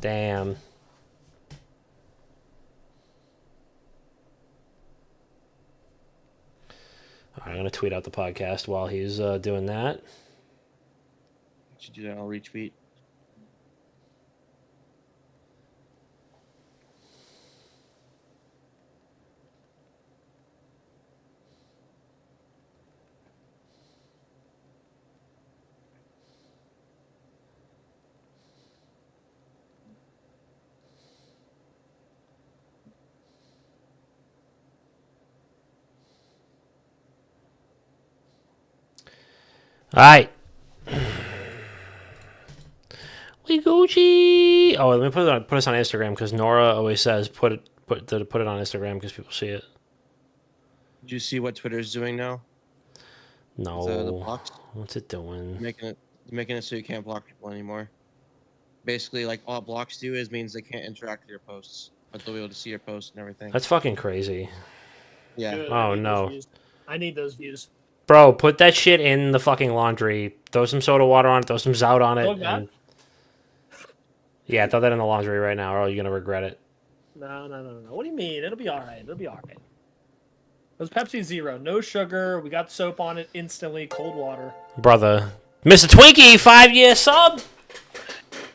Damn. All right, I'm gonna tweet out the podcast while he's doing that. Should do that. I'll retweet. All right. We Gucci. Oh, let me put this on Instagram because Nora always says put it on Instagram because people see it. Did you see what Twitter's doing now? No. The blocks? What's it doing? Making it so you can't block people anymore. Basically, like all blocks do is means they can't interact with your posts, but they'll be able to see your posts and everything. That's fucking crazy. Yeah. Good, Oh no. I need those views. Bro, put that shit in the fucking laundry. Throw some soda water on it. Throw some Zout on it. Oh, God. And... Yeah, throw that in the laundry right now, or you're gonna regret it. No. What do you mean? It'll be all right. It'll be all right. It was Pepsi Zero, no sugar. We got soap on it instantly, cold water. Brother, Mr. Twinkie, 5-year sub.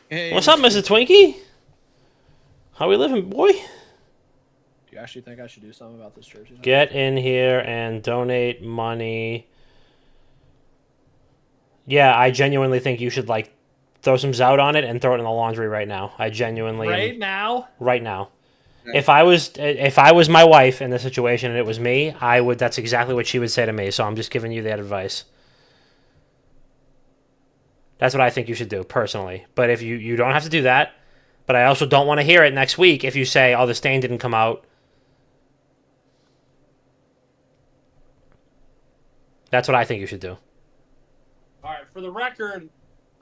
Hey, What's up, Mr. Twinkie? How we living, boy? Do you actually think I should do something about this jersey? Get in here and donate money. Yeah, I genuinely think you should like throw some Zout on it and throw it in the laundry right now. I genuinely Right now? Right now. If I was my wife in the situation and it was me, I would. That's exactly what she would say to me. So I'm just giving you that advice. That's what I think you should do personally. But if you don't have to do that, but I also don't want to hear it next week if you say, "Oh, the stain didn't come out." That's what I think you should do. All right, for the record,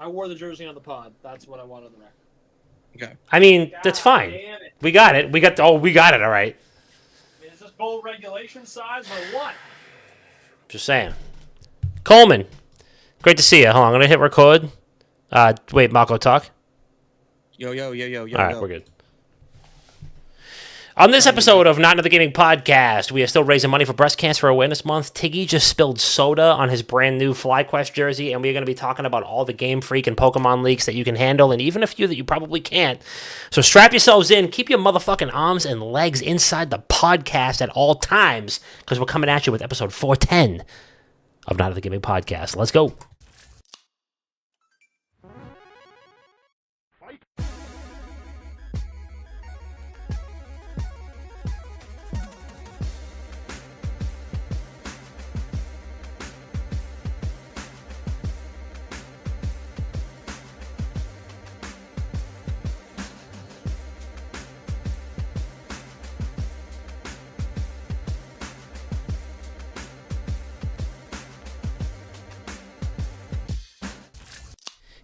I wore the jersey on the pod. That's what I want on the record. Okay. I mean, that's fine. Damn it. We got it. We got it. All right. I mean, is this goal regulation size or what? Just saying. Coleman, great to see you. Hold on, I'm gonna hit record. Wait, Marco, talk. Yo. All right, we're good. On this episode of Not Another Gaming Podcast, we are still raising money for Breast Cancer Awareness Month. Tiggy just spilled soda on his brand new FlyQuest jersey, and we're going to be talking about all the Game Freak and Pokemon leaks that you can handle, and even a few that you probably can't. So strap yourselves in, keep your motherfucking arms and legs inside the podcast at all times, because we're coming at you with episode 410 of Not Another Gaming Podcast. Let's go.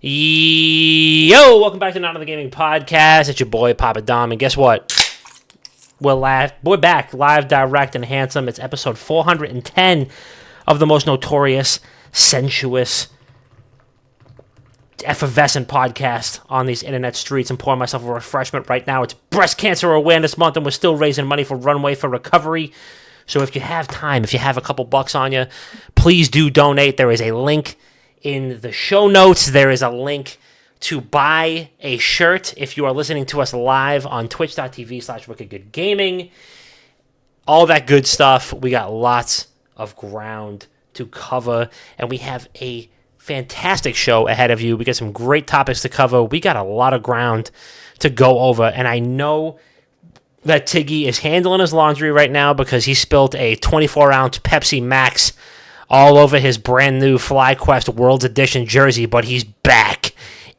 Yo, welcome back to Not Another Gaming Podcast. It's your boy Papa Dom, and guess what? We're back live, direct, and handsome. It's episode 410 of the most notorious, sensuous, effervescent podcast on these internet streets. I'm pouring myself a refreshment right now. It's Breast Cancer Awareness Month, and we're still raising money for Runway for Recovery. So if you have time, if you have a couple bucks on you, please do donate. There is a link in the show notes. There is a link to buy a shirt if you are listening to us live on twitch.tv/wickedgoodgaming. All that good stuff. We got lots of ground to cover, and we have a fantastic show ahead of you. We got some great topics to cover. We got a lot of ground to go over, and I know that Tiggy is handling his laundry right now because he spilled a 24-ounce Pepsi Max all over his brand new FlyQuest World's Edition jersey, but he's back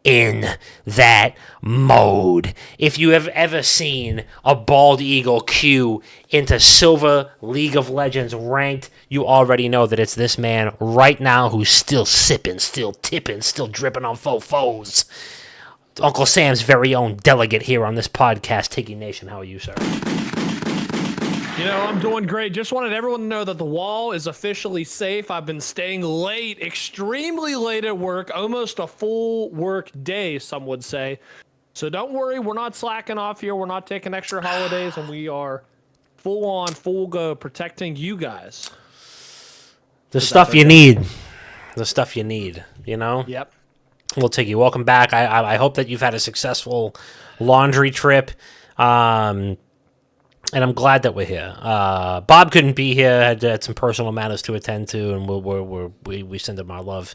in that mode. If you have ever seen a bald eagle queue into Silver League of Legends ranked, you already know that it's this man right now who's still sipping, still tipping, still dripping on faux. Uncle Sam's very own delegate here on this podcast. Tiggy Nation, how are you, sir? You know, I'm doing great. Just wanted everyone to know that the wall is officially safe. I've been staying late, extremely late at work, almost a full work day, some would say. So don't worry, we're not slacking off here. We're not taking extra holidays, and we are full on, full go protecting you guys. The stuff you need. The stuff you need, you know? Yep. Well, Tiggy, welcome back. I hope that you've had a successful laundry trip. And I'm glad that we're here. Bob couldn't be here; had some personal matters to attend to, and we send him our love.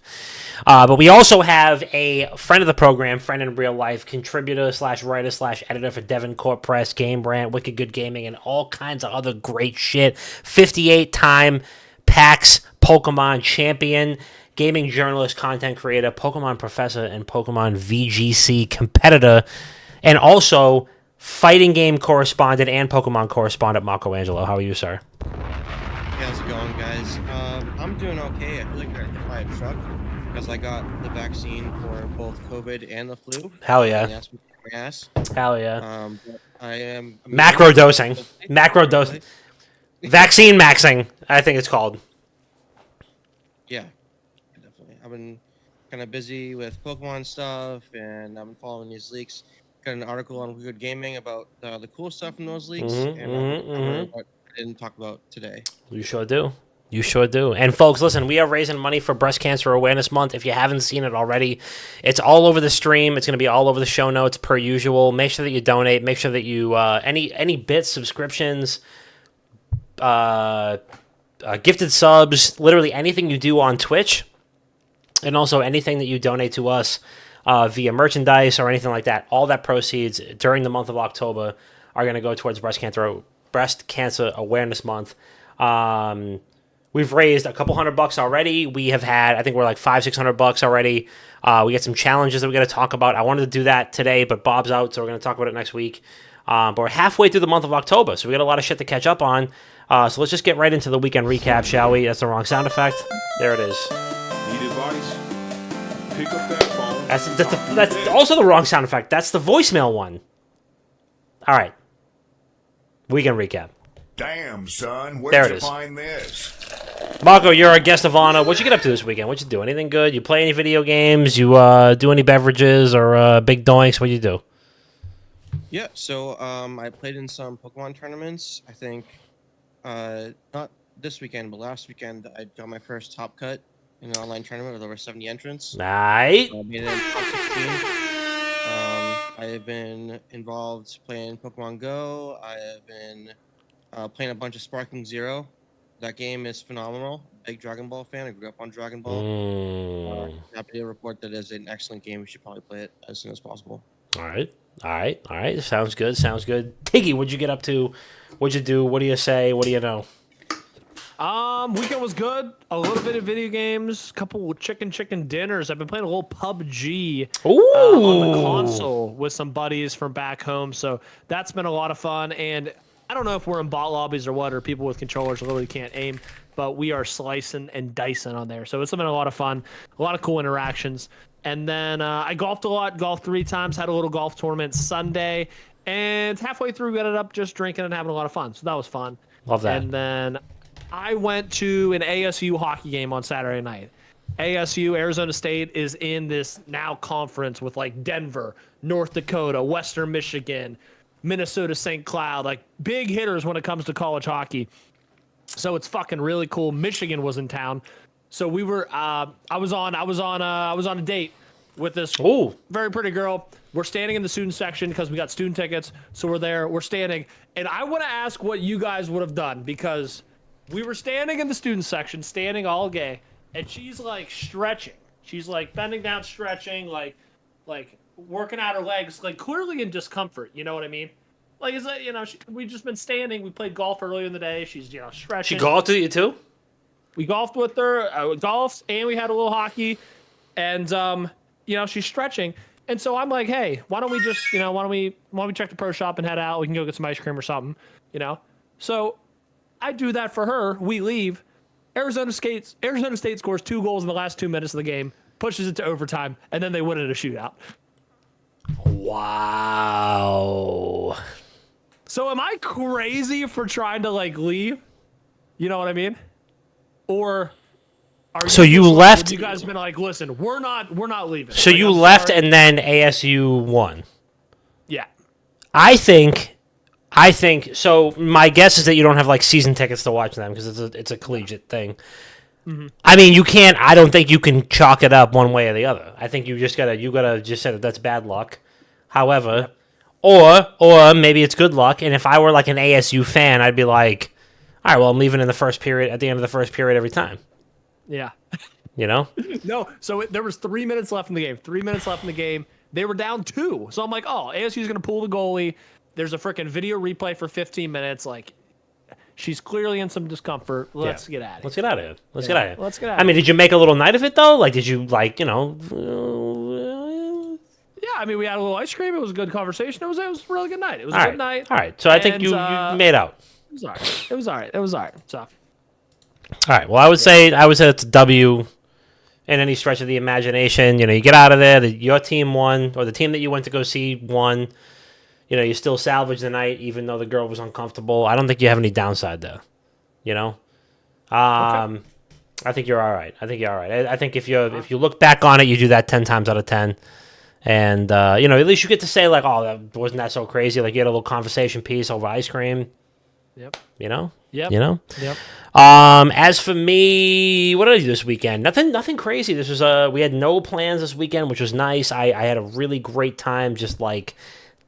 But we also have a friend of the program, friend in real life, contributor / writer / editor for Devon Court Press, Game Brand, Wicked Good Gaming, and all kinds of other great shit. 58-time PAX Pokemon champion, gaming journalist, content creator, Pokemon professor, and Pokemon VGC competitor, and also fighting game correspondent and Pokemon correspondent Marco Angelo. How are you, sir? Hey, how's it going, guys? I'm doing okay. I feel like I got hit by a truck because I got the vaccine for both COVID and the flu. Hell yeah. And that's my ass. Hell yeah. But I am Macro dosing. Macro dosing. Vaccine maxing, I think it's called. Yeah, definitely. I've been kind of busy with Pokemon stuff, and I've been following these leaks. Got an article on Good Gaming about the cool stuff from those leaks, and what I didn't talk about today. You sure do. You sure do. And folks, listen, we are raising money for Breast Cancer Awareness Month. If you haven't seen it already, it's all over the stream. It's going to be all over the show notes per usual. Make sure that you donate. Make sure that you any bits, subscriptions, gifted subs, literally anything you do on Twitch, and also anything that you donate to us via merchandise or anything like that. All that proceeds during the month of October are going to go towards Breast Cancer Awareness Month. We've raised a couple $100 already. We have had, I think we're like $500-600 already. We got some challenges that we got to talk about. I wanted to do that today, but Bob's out, so we're going to talk about it next week. But we're halfway through the month of October, so we got a lot of shit to catch up on. So let's just get right into the weekend recap, shall we? That's the wrong sound effect. There it is. Need advice? Pick up that phone. That's also the wrong sound effect. That's the voicemail one. All right. Weekend recap. Damn, son. There Where'd it you is. find this? Marco, you're our guest of honor. What'd you get up to this weekend? What'd you do? Anything good? You play any video games? You do any beverages or big doinks? What'd you do? Yeah, so I played in some Pokemon tournaments. I think not this weekend, but last weekend I got my first top cut in an online tournament with over 70 entrants. Nice. I made it in top 16. I have been involved playing Pokemon Go. I have been playing a bunch of Sparking Zero. That game is phenomenal. Big Dragon Ball fan. I grew up on Dragon Ball. Happy to report that it is an excellent game. We should probably play it as soon as possible. All right. Sounds good. Tiggy, what'd you get up to? What'd you do? What do you say? What do you know? Weekend was good. A little bit of video games, couple chicken dinners. I've been playing a little PUBG on the console with some buddies from back home, so that's been a lot of fun. And I don't know if we're in bot lobbies or what, or people with controllers literally can't aim, but we are slicing and dicing on there. So it's been a lot of fun, a lot of cool interactions. And then I golfed a lot, golfed 3 times, had a little golf tournament Sunday, and halfway through we ended up just drinking and having a lot of fun. So that was fun. Love that. And then I went to an ASU hockey game on Saturday night. ASU, Arizona State, is in this now conference with like Denver, North Dakota, Western Michigan, Minnesota St. Cloud, like big hitters when it comes to college hockey. So it's fucking really cool. Michigan was in town. So we were I was on a date with this very pretty girl. We're standing in the student section because we got student tickets. So we're standing, and I want to ask what you guys would have done, because we were standing in the student section, standing all gay, and she's like stretching. She's like bending down, stretching, like working out her legs, like clearly in discomfort. You know what I mean? Like, is that, we just been standing. We played golf earlier in the day. She's stretching. She golfed with you too? We golfed with her, golfed, and we had a little hockey, and she's stretching, and so I'm like, hey, why don't we just, why don't we check the pro shop and head out? We can go get some ice cream or something, So I do that for her. We leave. Arizona State scores 2 goals in the last 2 minutes of the game, pushes it to overtime, and then they win it in a shootout. Wow. So am I crazy for trying to leave? You know what I mean? Or are you left? You guys been like, listen, we're not leaving. So you left, and then ASU won. I think so. My guess is that you don't have like season tickets to watch them because it's a collegiate thing. I mean, you can't. I don't think you can chalk it up one way or the other. I think you gotta just say that that's bad luck. However, or maybe it's good luck. And if I were like an ASU fan, I'd be like, all right, well, I'm leaving in the first period at the end of the first period every time. Yeah. You know? No, so there was 3 minutes left in the game. 3 minutes left in the game. They were down 2. So I'm like, oh, ASU's going to pull the goalie. There's a freaking video replay for 15 minutes. Like, she's clearly in some discomfort. Let's get at it. Let's get out of here. Let's get out of here. Let's get out I of mean, did you make a little night of it though? Like, did you like, Yeah, I mean, we had a little ice cream. It was a good conversation. It was a really good night. It was a all good right, night. all right. So I think And, you made out. It was all right. It was all right. It was all right. So, All right. Well, I would say it's a W in any stretch of the imagination. You know, you get out of there. Your team won, or the team that you went to go see won. You know, you still salvage the night, even though the girl was uncomfortable. I don't think you have any downside there. You know, I think you're all right. I think you're all right. I think if you look back on it, you do that 10 times out of 10. And you know, at least you get to say like, "Oh, that wasn't so crazy." Like you had a little conversation piece over ice cream. yep. You know. Yep. You know. Yep. As for me, what did I do this weekend? Nothing crazy. This was we had no plans this weekend, which was nice. I had a really great time, just like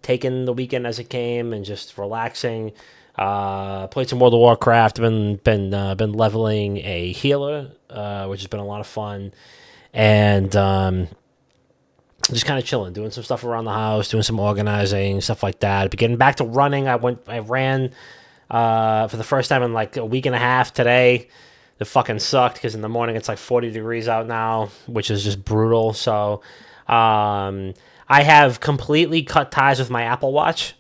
taking the weekend as it came and just relaxing. Played some World of Warcraft. Been leveling a healer, which has been a lot of fun, and just kind of chilling, doing some stuff around the house, doing some organizing, stuff like that. But getting back to running, I ran for the first time in like a week and a half today. It fucking sucked because in the morning it's like 40 degrees out now, which is just brutal. So I have completely cut ties with my Apple Watch.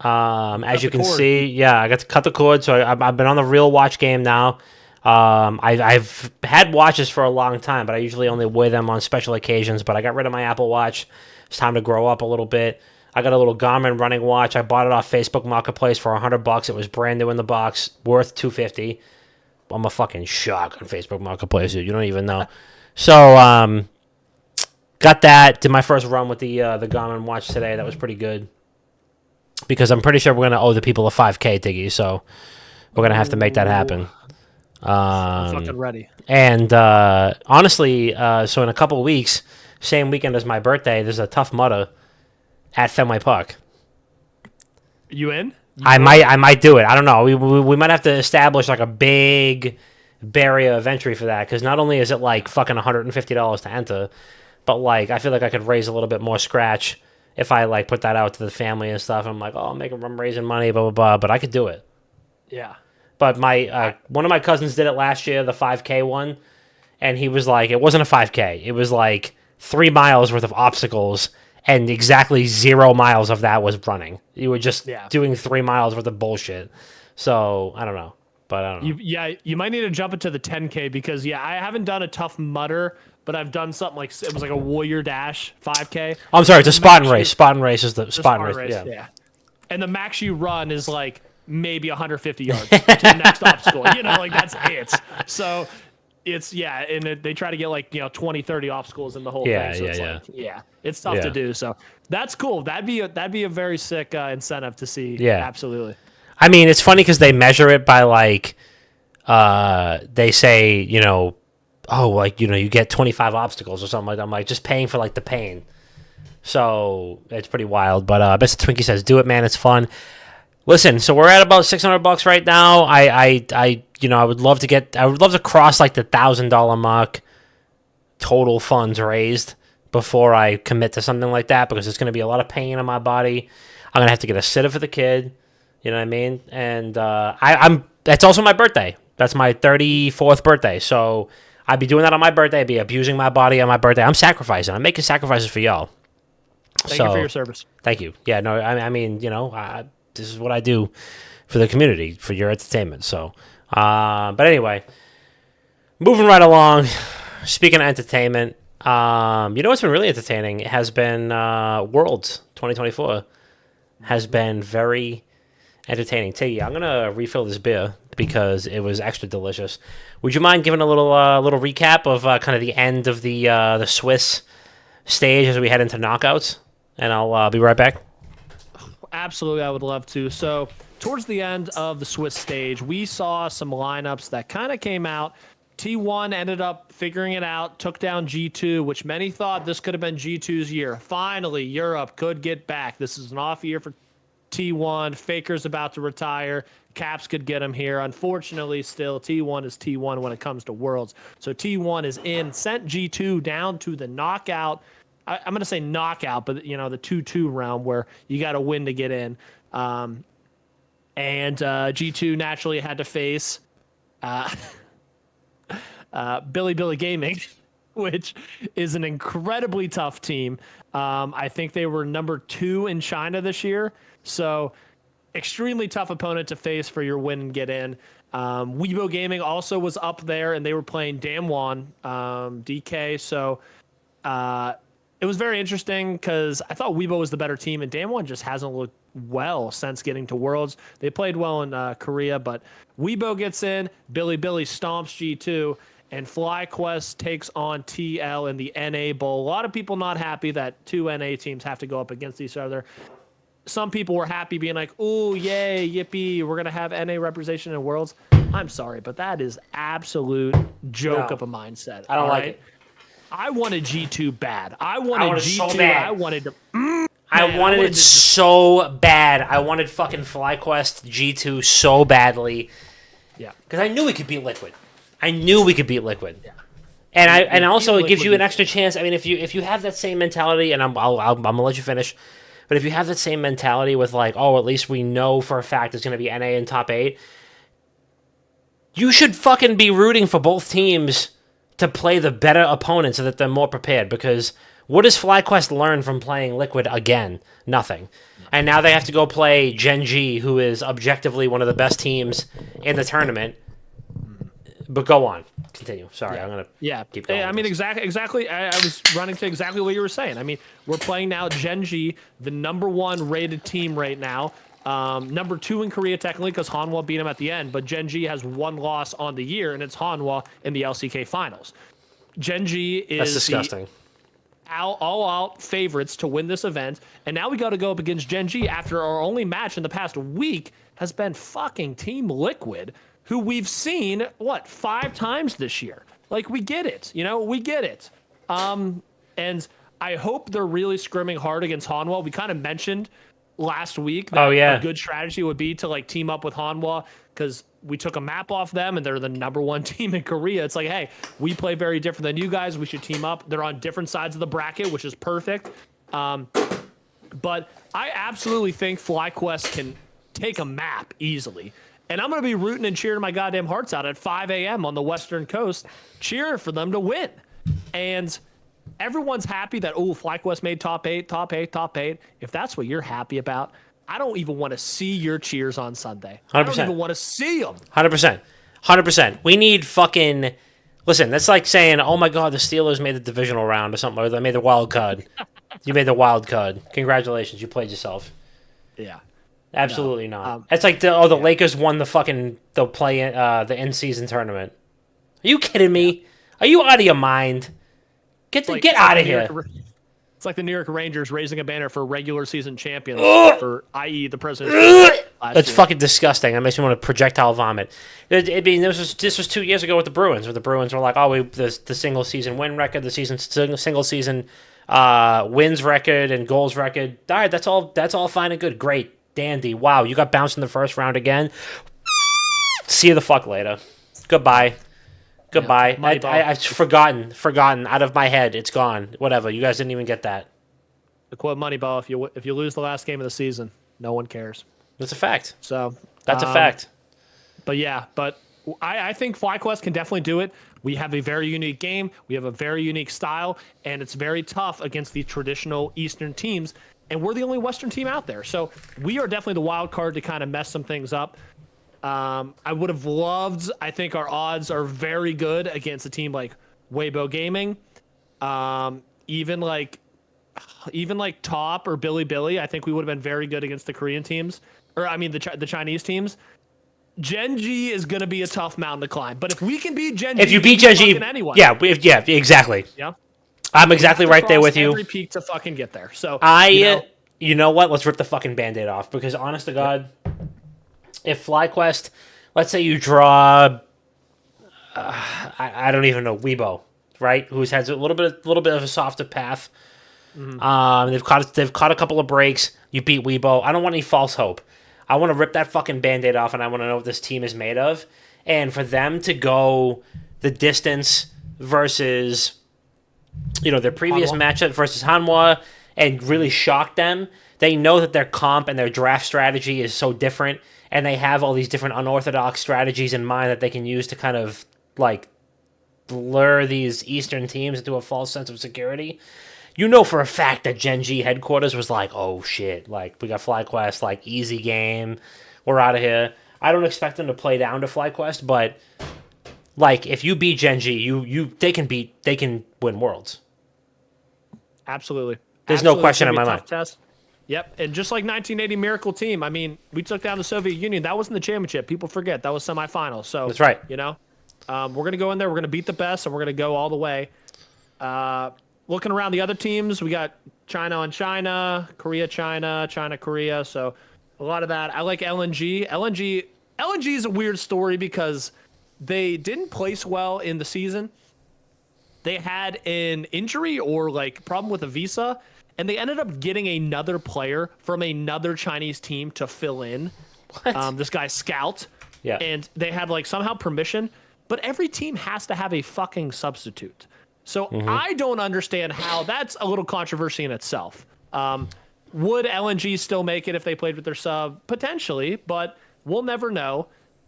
As you can see, yeah, I got to cut the cord. So I've been on the real watch game now. I've had watches for a long time, but I usually only wear them on special occasions. But I got rid of my Apple Watch. It's time to grow up a little bit. I got a little Garmin running watch. I bought it off Facebook Marketplace for $100. It was brand new in the box, worth $250. I'm a fucking shock on Facebook Marketplace, dude. You don't even know. So, got that. Did my first run with the Garmin watch today. That was pretty good. Because I'm pretty sure we're gonna owe the people a 5K, Diggy. So we're gonna have to make that happen. I'm fucking ready. And honestly, so in a couple of weeks, same weekend as my birthday, there's a Tough Mudder at Fenway Park. You in? I might do it. I don't know. We might have to establish like a big barrier of entry for that because not only is it like fucking $150 to enter, but like I feel like I could raise a little bit more scratch if I like put that out to the family and stuff. I'm like, oh, I'm raising money, blah blah blah. But I could do it. Yeah. But my one of my cousins did it last year, the 5K one, and he was like, it wasn't a 5K. It was like 3 miles worth of obstacles. And exactly 0 miles of that was running. You were just doing 3 miles worth of bullshit. So, I don't know. But I don't know. You might need to jump into the 10K because, I haven't done a Tough Mudder, but I've done something like, it was like a Warrior Dash 5K. I'm sorry, it's a Spartan race. Spartan race is the Spartan race. Yeah. And the max you run is like maybe 150 yards to the next obstacle. You know, like that's it. So it's, and they try to get like, 20, 30 obstacles in the whole thing. So it's tough to do. So that's cool. That'd be a very sick incentive to see. Yeah. Absolutely. I mean, it's funny because they measure it by like, they say, you get 25 obstacles or something like that. I'm like, just paying for like the pain. So it's pretty wild. But Mr. Twinkie says, do it, man. It's fun. Listen, so we're at about $600 right now. I would love to cross like the $1,000 mark total funds raised before I commit to something like that because it's going to be a lot of pain on my body. I'm going to have to get a sitter for the kid. You know what I mean? And that's also my birthday. That's my 34th birthday. So I'd be doing that on my birthday. I'd be abusing my body on my birthday. I'm sacrificing. I'm making sacrifices for y'all. Thank you for your service. Thank you. Yeah, no, I mean, this is what I do for the community, for your entertainment. So, but anyway, moving right along. Speaking of entertainment, what's been really entertaining has been Worlds 2024 has been very entertaining. Tiggy, I'm gonna refill this beer because it was extra delicious. Would you mind giving a little recap of kind of the end of the Swiss stage as we head into knockouts? And I'll be right back. absolutely, I would love to. So, towards the end of the Swiss stage, we saw some lineups that kind of came out. T1 ended up figuring it out, took down G2, which many thought this could have been G2's year. Finally, Europe could get back. This is an off year for T1. Faker's about to retire. Caps could get him here. Unfortunately, still, T1 is T1 when it comes to Worlds. So T1 is in, sent G2 down to the knockout. I'm going to say knockout, but, the 2-2 round where you got to win to get in. And G2 naturally had to face Billy Gaming, which is an incredibly tough team. I think they were number 2 in China this year. So extremely tough opponent to face for your win and get in. Weibo Gaming also was up there, and they were playing Damwon, DK. So it was very interesting because I thought Weibo was the better team, and Damwon just hasn't looked well since getting to Worlds. They played well in Korea, but Weibo gets in, Billy stomps G2, and FlyQuest takes on TL in the NA Bowl. A lot of people not happy that 2 NA teams have to go up against each other. Some people were happy being like, "Ooh, yay, yippee, we're going to have NA representation in Worlds." I'm sorry, but that is absolute joke of a mindset. I don't like it. I wanted G2 bad. I wanted G2. So bad. I wanted to. I wanted it so bad. I wanted fucking FlyQuest G2 so badly. Yeah. Because I knew we could beat Liquid. I knew we could beat Liquid. Yeah. And also it gives you an extra chance. I mean, if you have that same mentality, and I'm gonna let you finish, but if you have that same mentality with like, oh, at least we know for a fact it's gonna be NA in top 8, you should fucking be rooting for both teams to play the better opponent so that they're more prepared. Because what does FlyQuest learn from playing Liquid again? Nothing. And now they have to go play Gen G, who is objectively one of the best teams in the tournament. But go on. Continue. Sorry, I'm going to keep going. I mean, exactly. I was running to exactly what you were saying. I mean, we're playing now Gen G, the number 1 rated team right now. Number 2 in Korea, technically, because Hanwha beat him at the end. But Gen G has 1 loss on the year, and it's Hanwha in the LCK finals. Gen G is That's disgusting. All-out favorites to win this event. And now we got to go up against Gen G after our only match in the past week has been fucking Team Liquid, who we've seen, 5 times this year. Like, we get it. We get it. And I hope they're really scrimming hard against Hanwha. We kind of mentioned last week that a good strategy would be to, like, team up with Hanwha because we took a map off them, and they're the number 1 team in Korea. It's like, hey, we play very different than you guys. We should team up. They're on different sides of the bracket, which is perfect. But I absolutely think FlyQuest can take a map easily. And I'm going to be rooting and cheering my goddamn hearts out at 5 a.m. on the Western Coast, cheering for them to win. And everyone's happy that, FlyQuest made top 8. If that's what you're happy about, I don't even want to see your cheers on Sunday. 100%. I don't even want to see them. 100%. We need fucking... Listen, that's like saying, oh my God, the Steelers made the divisional round or something, or they made the wild card. You made the wild card. Congratulations, you played yourself. Yeah. Absolutely not. It's like the Lakers won the play the in-season tournament. Are you kidding me? Are you out of your mind? Get out of here. It's like the New York Rangers raising a banner for regular season champions for i.e. the President's That's fucking disgusting. That makes me want to projectile vomit. I mean, this was 2 years ago with the Bruins, where the Bruins were like, the single season win record, the single season wins record and goals record. All right, that's all fine and good. Great. Dandy. Wow, you got bounced in the first round again. See you the fuck later. Goodbye. Yeah, I've forgotten out of my head. It's gone. Whatever. You guys didn't even get that. The quote Moneyball: if you lose the last game of the season, no one cares. That's a fact. So that's a fact. But I think FlyQuest can definitely do it. We have a very unique game. We have a very unique style, and it's very tough against the traditional Eastern teams. And we're the only Western team out there. So we are definitely the wild card to kind of mess some things up. I would have loved, I think our odds are very good against a team like Weibo Gaming. Even like Top or Billy, I think we would have been very good against the Korean teams. Or, I mean, the Chinese teams. Gen G is going to be a tough mountain to climb. But if we can beat Gen G, if you beat Gen G, anyone. Yeah, exactly. Yeah. I'm exactly right there with you. Every peak to fucking get there. So you know what? Let's rip the fucking Band-Aid off, because honest to God, if FlyQuest, let's say you draw, I don't even know, Weibo, right? Who's has a little bit of a softer path. They've caught a couple of breaks. You beat Weibo. I don't want any false hope. I want to rip that fucking Band-Aid off, and I want to know what this team is made of. And for them to go the distance versus, their previous Hanwha. matchup versus Hanwha and really shock them, they know that their comp and their draft strategy is so different, and they have all these different unorthodox strategies in mind that they can use to kind of, like, lure these Eastern teams into a false sense of security. You know for a fact that Gen G headquarters was like, oh shit, like, we got FlyQuest, like, easy game, we're out of here. I don't expect them to play down to FlyQuest, but, like, if you beat Gen G, they can win Worlds. Absolutely. There's no Absolutely. question It's in gonna my be a tough test. Yep, and just like 1980 Miracle Team, I mean, we took down the Soviet Union. That wasn't the championship. People forget that was semifinals. So That's right. we're gonna go in there. We're gonna beat the best, and we're gonna go all the way. Looking around the other teams, we got China on China, Korea, China, China, Korea. So a lot of that. I like LNG. LNG is a weird story because they didn't place well in the season. They had an injury or like problem with a visa, and they ended up getting another player from another Chinese team to fill in. What? This guy Scout. Yeah. And they had like somehow permission, but every team has to have a fucking substitute. So I don't understand how that's a little controversy in itself. Would LNG still make it if they played with their sub? Potentially, but we'll never know.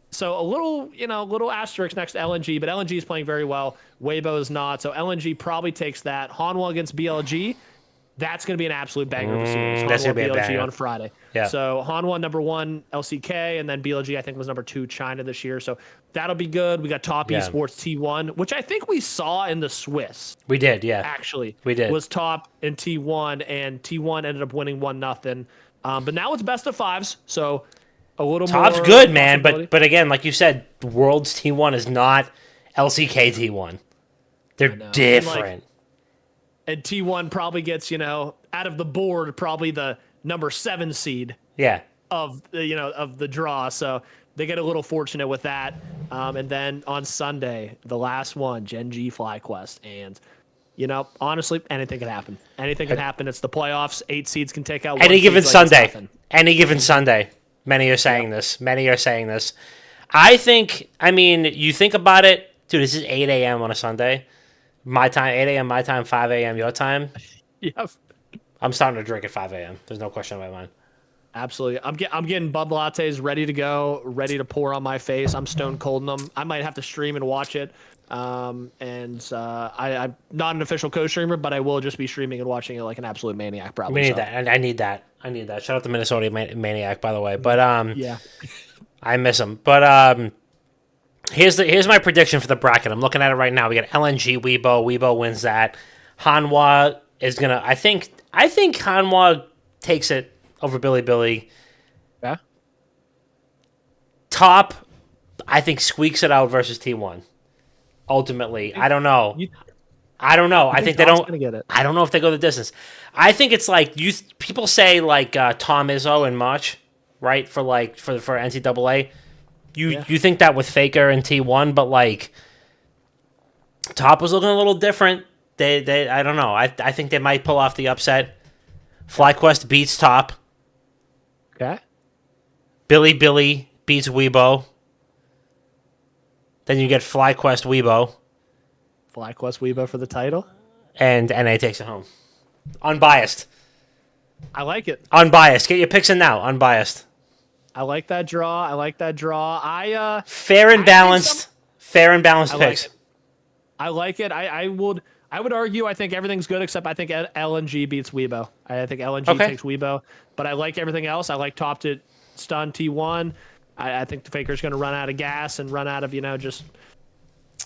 So a little asterisk next to LNG, but LNG is playing very well. Weibo is not. So LNG probably takes that. Hanwha against BLG. That's going to be an absolute banger of a series. That's Hanwha gonna be a BLG banger. on Friday. Yeah. So Hanwha number 1 LCK, and then BLG I think was number 2 China this year. So that'll be good. We got Top Yeah. Esports T1, which I think we saw in the Swiss. We did, yeah. Actually, We did. was Top and T1, and T1 ended up winning 1-0. But now it's best of 5s, so a little Top's more good, man, possibility. but again, like you said, Worlds T1 is not LCK T1. They're know. different. And T1 probably gets, out of the board, probably the number 7 seed Yeah. of the draw. So they get a little fortunate with that. And then on Sunday, the last one, Gen G FlyQuest. And, honestly, anything can happen. Anything can happen. It's the playoffs. 8 seeds can take out one Any given seed like it's Sunday. nothing. Any given Sunday. Many are saying this. Many are saying this. I mean, you think about it, dude, this is 8 a.m. on a Sunday. My time, 8 a.m. my time, 5 a.m. your time. Yep. I'm starting to drink at 5 a.m. There's no question in my mind. Absolutely. I'm getting Bud Lattes ready to go, ready to pour on my face. I'm stone cold in them. I might have to stream and watch it. I'm not an official co-streamer, but I will just be streaming and watching it like an absolute maniac probably. We need so. that. And I need that. Shout out to Minnesota Maniac, by the way. But Yeah. I miss him. But here's my prediction for the bracket. I'm looking at it right now. We got LNG, Weibo. Weibo wins that. Hanwha is gonna. I think Hanwha takes it over Billy. Yeah. Top, I think squeaks it out versus T1. Ultimately, I don't know. I don't know. I think they Tom's don't. gonna get it. I don't know if they go the distance. I think it's like people say like Tom Izzo in March, right? For NCAA. You think that with Faker and T1, but like Top was looking a little different. They I don't know. I think they might pull off the upset. FlyQuest beats Top. Okay. Billy beats Weibo. Then you get FlyQuest Weibo. FlyQuest Weibo for the title. And NA takes it home. Unbiased. I like it. Unbiased. Get your picks in now. Unbiased. I like that draw. Fair and balanced. Fair and balanced I like picks. it. I like it. I would argue I think everything's good except I think LNG beats Weibo. I think LNG takes Weibo, but I like everything else. I like Top to stun T1. I think the Faker's going to run out of gas and run out of just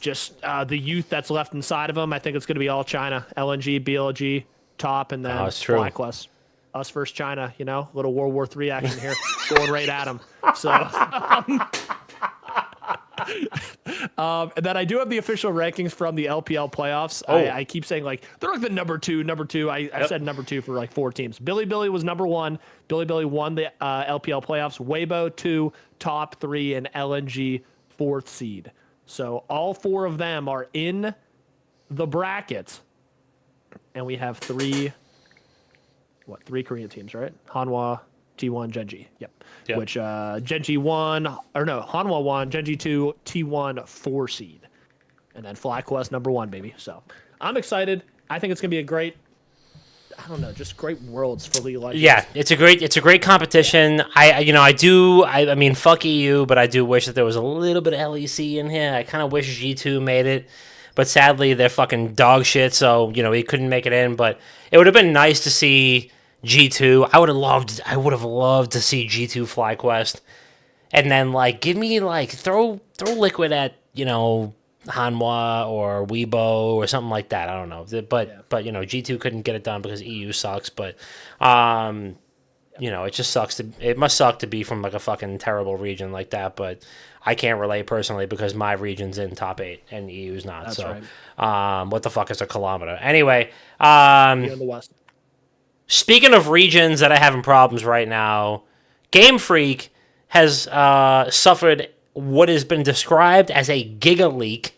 the youth that's left inside of him. I think it's going to be all China, LNG, BLG, Top, and then it's true. FlyQuest. Us versus China, little World War III action here, going right at them. So, And then I do have the official rankings from the LPL playoffs. Oh. I keep saying like they're like the number two. I said number 2 for like 4 teams. Billy was number 1. Billy won the LPL playoffs. Weibo 2, top 3, and LNG 4th seed. So all 4 of them are in the brackets, and we have 3 Korean teams, right? Hanwha, T1, Genji. Yep. Which Genji won, or no, Hanwha won, Genji 2, T1 4 seed. And then FlyQuest number 1, baby. So I'm excited. I think it's gonna be a great, I don't know, just great worlds for League of Legends. Yeah, it's a great competition. I mean, fuck EU, but I do wish that there was a little bit of LEC in here. I kind of wish G2 made it, but sadly they're fucking dog shit, so he couldn't make it in. But it would have been nice to see G2. I would have loved to see G2 FlyQuest, and then like give me like throw Liquid at Hanwha or Weibo or something like that. I don't know, but G2 couldn't get it done because EU sucks. But it just sucks it must suck to be from like a fucking terrible region like that. But I can't relate personally because my region's in top 8 and EU's not. That's so right. what the fuck is a kilometer anyway? You're in the West. Speaking of regions that are having problems right now, Game Freak has suffered what has been described as a giga leak.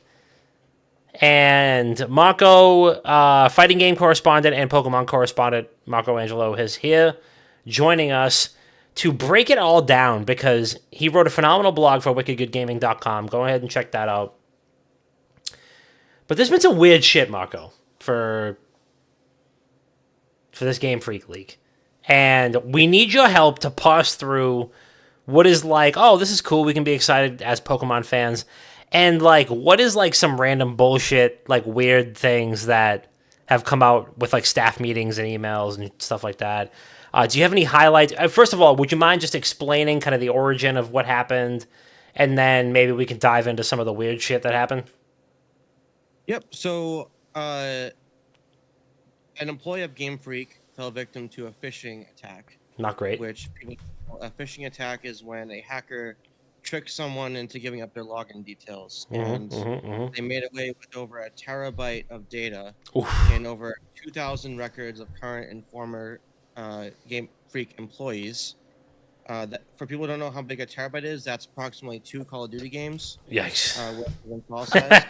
And Marco, fighting game correspondent and Pokemon correspondent Marco Angelo, is here joining us to break it all down because he wrote a phenomenal blog for wickedgoodgaming.com. Go ahead and check that out. But there's been some weird shit, Marco, for this Game Freak leak. And we need your help to parse through what is like, oh, this is cool, we can be excited as Pokemon fans, and like what is like some random bullshit, like weird things that have come out with like staff meetings and emails and stuff like that. Do you have any highlights? First of all, would you mind just explaining kind of the origin of what happened, and then maybe we can dive into some of the weird shit that happened? Yep. So, an employee of Game Freak fell victim to a phishing attack. Not great. A phishing attack is when a hacker tricks someone into giving up their login details, they made away with over a terabyte of data and over 2,000 records of current and former Game Freak employees. For people who don't know how big a terabyte is, that's approximately 2 Call of Duty games. Yikes. With file size.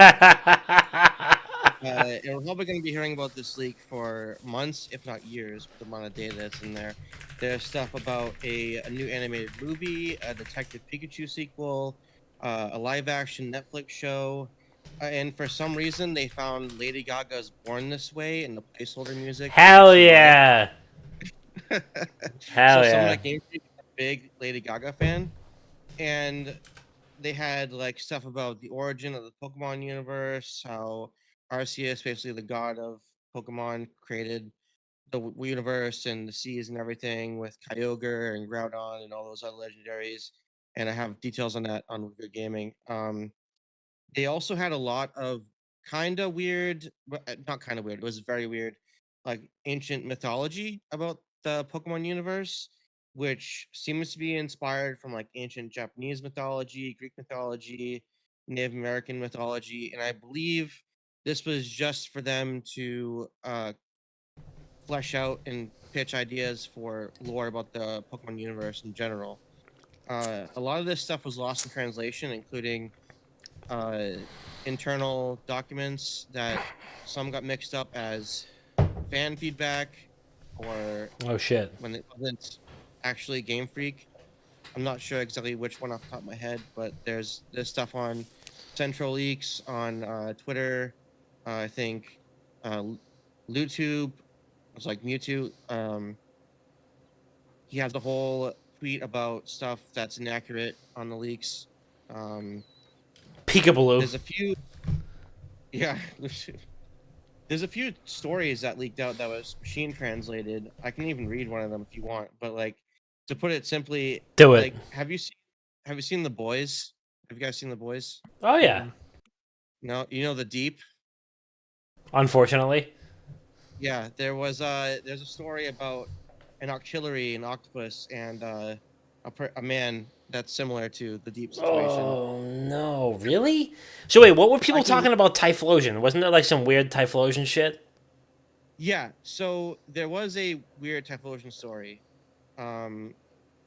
And we're probably going to be hearing about this leak for months, if not years, with the amount of data that's in there. There's stuff about a new animated movie, a Detective Pikachu sequel, a live-action Netflix show, and for some reason they found Lady Gaga's "Born This Way" in the placeholder music. Hell yeah! Hell Someone yeah! at Game Freak is a big Lady Gaga fan, and they had like stuff about the origin of the Pokemon universe, how Arceus, basically the god of Pokemon, created the universe and the seas and everything with Kyogre and Groudon and all those other legendaries. And I have details on that on Good Gaming. They also had a lot of kind of weird, not kind of weird, it was very weird, like ancient mythology about the Pokemon universe, which seems to be inspired from like ancient Japanese mythology, Greek mythology, Native American mythology, and I believe this was just for them to flesh out and pitch ideas for lore about the Pokemon universe in general. A lot of this stuff was lost in translation, including internal documents that some got mixed up as fan feedback or Oh shit! when it wasn't actually Game Freak. I'm not sure exactly which one off the top of my head, but there's stuff on Central Leaks on Twitter. I think LuTube was like Mewtwo. He has a whole tweet about stuff that's inaccurate on the leaks. Peekaboo. There's a few, yeah. There's a few stories that leaked out that was machine translated. I can even read one of them if you want, but like to put it simply, Do it. like, have you seen The Boys? Have you guys seen The Boys? Oh yeah. No, you know The Deep. Unfortunately. Yeah, there's a story about an octillery, an octopus, and a man that's similar to the Deep situation. Oh no, really? So wait, what were people I can- talking about Typhlosion? Wasn't there like some weird Typhlosion shit? Yeah, so there was a weird Typhlosion story, and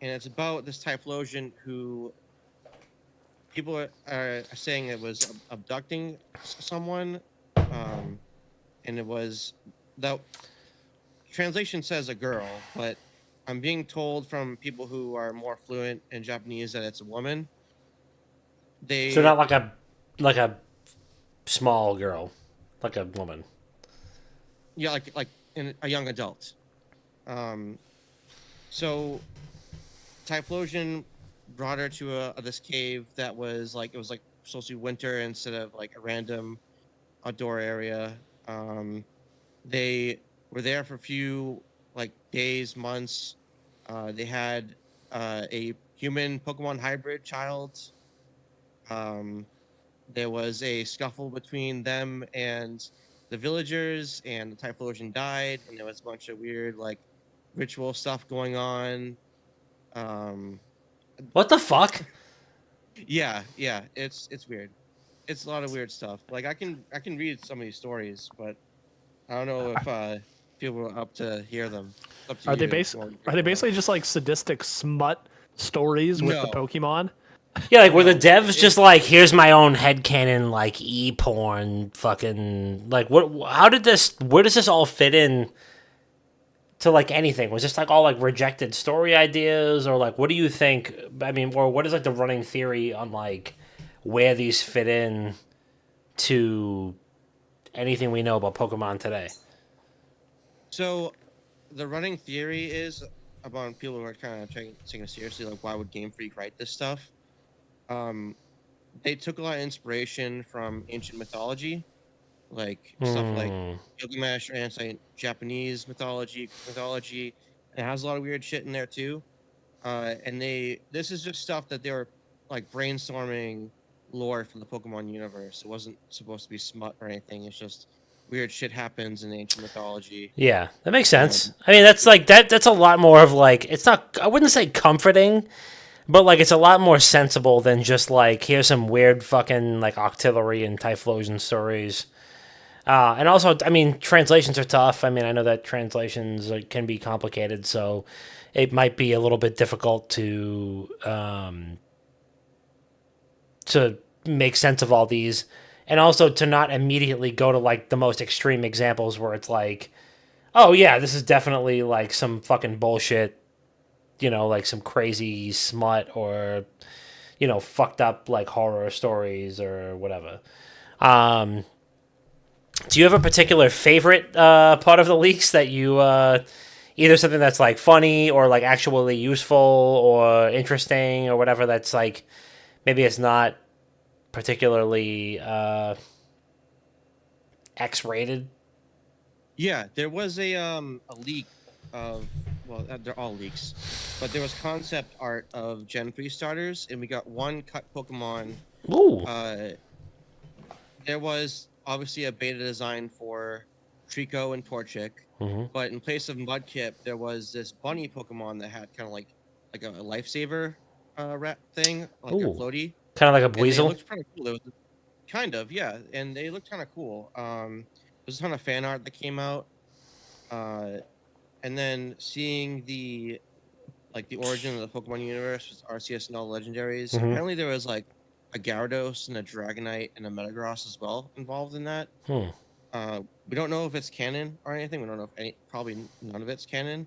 it's about this Typhlosion who people are saying it was abducting someone, and it was the translation says a girl, but I'm being told from people who are more fluent in Japanese that it's a woman. They So not like a small girl, like a woman. yeah, like a young adult. Um, so Typhlosion brought her to this cave that was like it was like supposed to be winter instead of like a random outdoor area. They were there for a few like days, months. They had a human Pokemon hybrid child. Um, there was a scuffle between them and the villagers, and the Typhlosion died, and there was a bunch of weird like ritual stuff going on. Um, What the fuck? yeah, it's weird. It's a lot of weird stuff. Like I can read some of these stories, but I don't know if people are up to hear them. It's up to Are you they if you want to are hear they them. basically just like sadistic smut stories with the No. Pokemon? Yeah, like were the No, devs it- just like, here's my own headcanon, like e-porn, fucking like what? How did this? Where does this all fit in to like anything? Was this like all like rejected story ideas, or like what do you think? I mean, or what is like the running theory on like where these fit in to anything we know about Pokemon today? So the running theory is about people who are kind of taking it seriously, like why would Game Freak write this stuff? They took a lot of inspiration from ancient mythology, like stuff like Hmm. Gilgamesh or ancient Japanese mythology. It has a lot of weird shit in there too. And this is just stuff that they were like brainstorming lore for the Pokemon universe. It wasn't supposed to be smut or anything. It's just weird shit happens in ancient mythology. Yeah, that makes sense. I mean, that's like that. That's a lot more of like it's not. I wouldn't say comforting, but like it's a lot more sensible than just like here's some weird fucking like Octillery and Typhlosion stories. And also, I mean, translations are tough. I mean, I know that translations can be complicated, so it might be a little bit difficult to make sense of all these, and also to not immediately go to like the most extreme examples where it's like, oh yeah, this is definitely like some fucking bullshit, like some crazy smut or fucked up like horror stories or whatever. Um, do you have a particular favorite part of the leaks that you either something that's like funny or like actually useful or interesting or whatever that's like maybe it's not particularly X-rated? Yeah, there was a leak of they're all leaks, but there was concept art of Gen 3 starters, and we got one cut Pokemon. Ooh. There was obviously a beta design for Trico and Torchic, Mhm. but in place of Mudkip, there was this bunny Pokemon that had kind of like a lifesaver rat thing, like a Ooh. floaty. Kind of like a And they Weasel. looked pretty cool. It was kind of, yeah, and they looked kind of cool. There's a ton of fan art that came out, and then seeing the origin of the Pokemon universe with Arceus and all the legendaries. Mhm. Apparently, there was like a Gyarados and a Dragonite and a Metagross as well involved in that. Hmm. We don't know if it's canon or anything. We don't know if probably none of it's canon.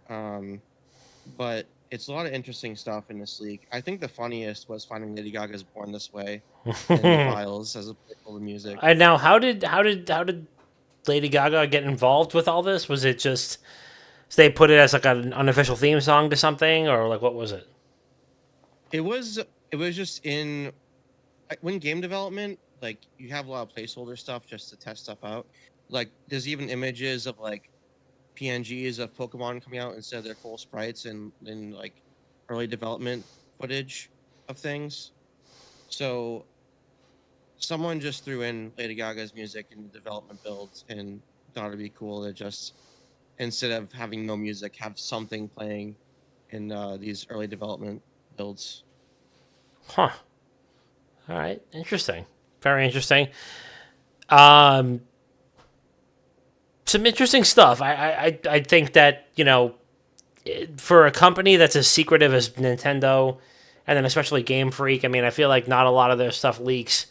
But it's a lot of interesting stuff in this leak. I think the funniest was finding Lady Gaga's "Born This Way" in the files as a placeholder music. And now, how did Lady Gaga get involved with all this? Was it just they put it as like an unofficial theme song to something, or like what was it? It was just in when game development, like you have a lot of placeholder stuff just to test stuff out. Like there's even images of like PNGs of Pokemon coming out instead of their full sprites and in like early development footage of things. So someone just threw in Lady Gaga's music in the development builds and thought it'd be cool to just instead of having no music, have something playing in these early development builds. Huh. All right. Interesting. Very interesting. Um, some interesting stuff. I think that, for a company that's as secretive as Nintendo, and then especially Game Freak, I mean, I feel like not a lot of their stuff leaks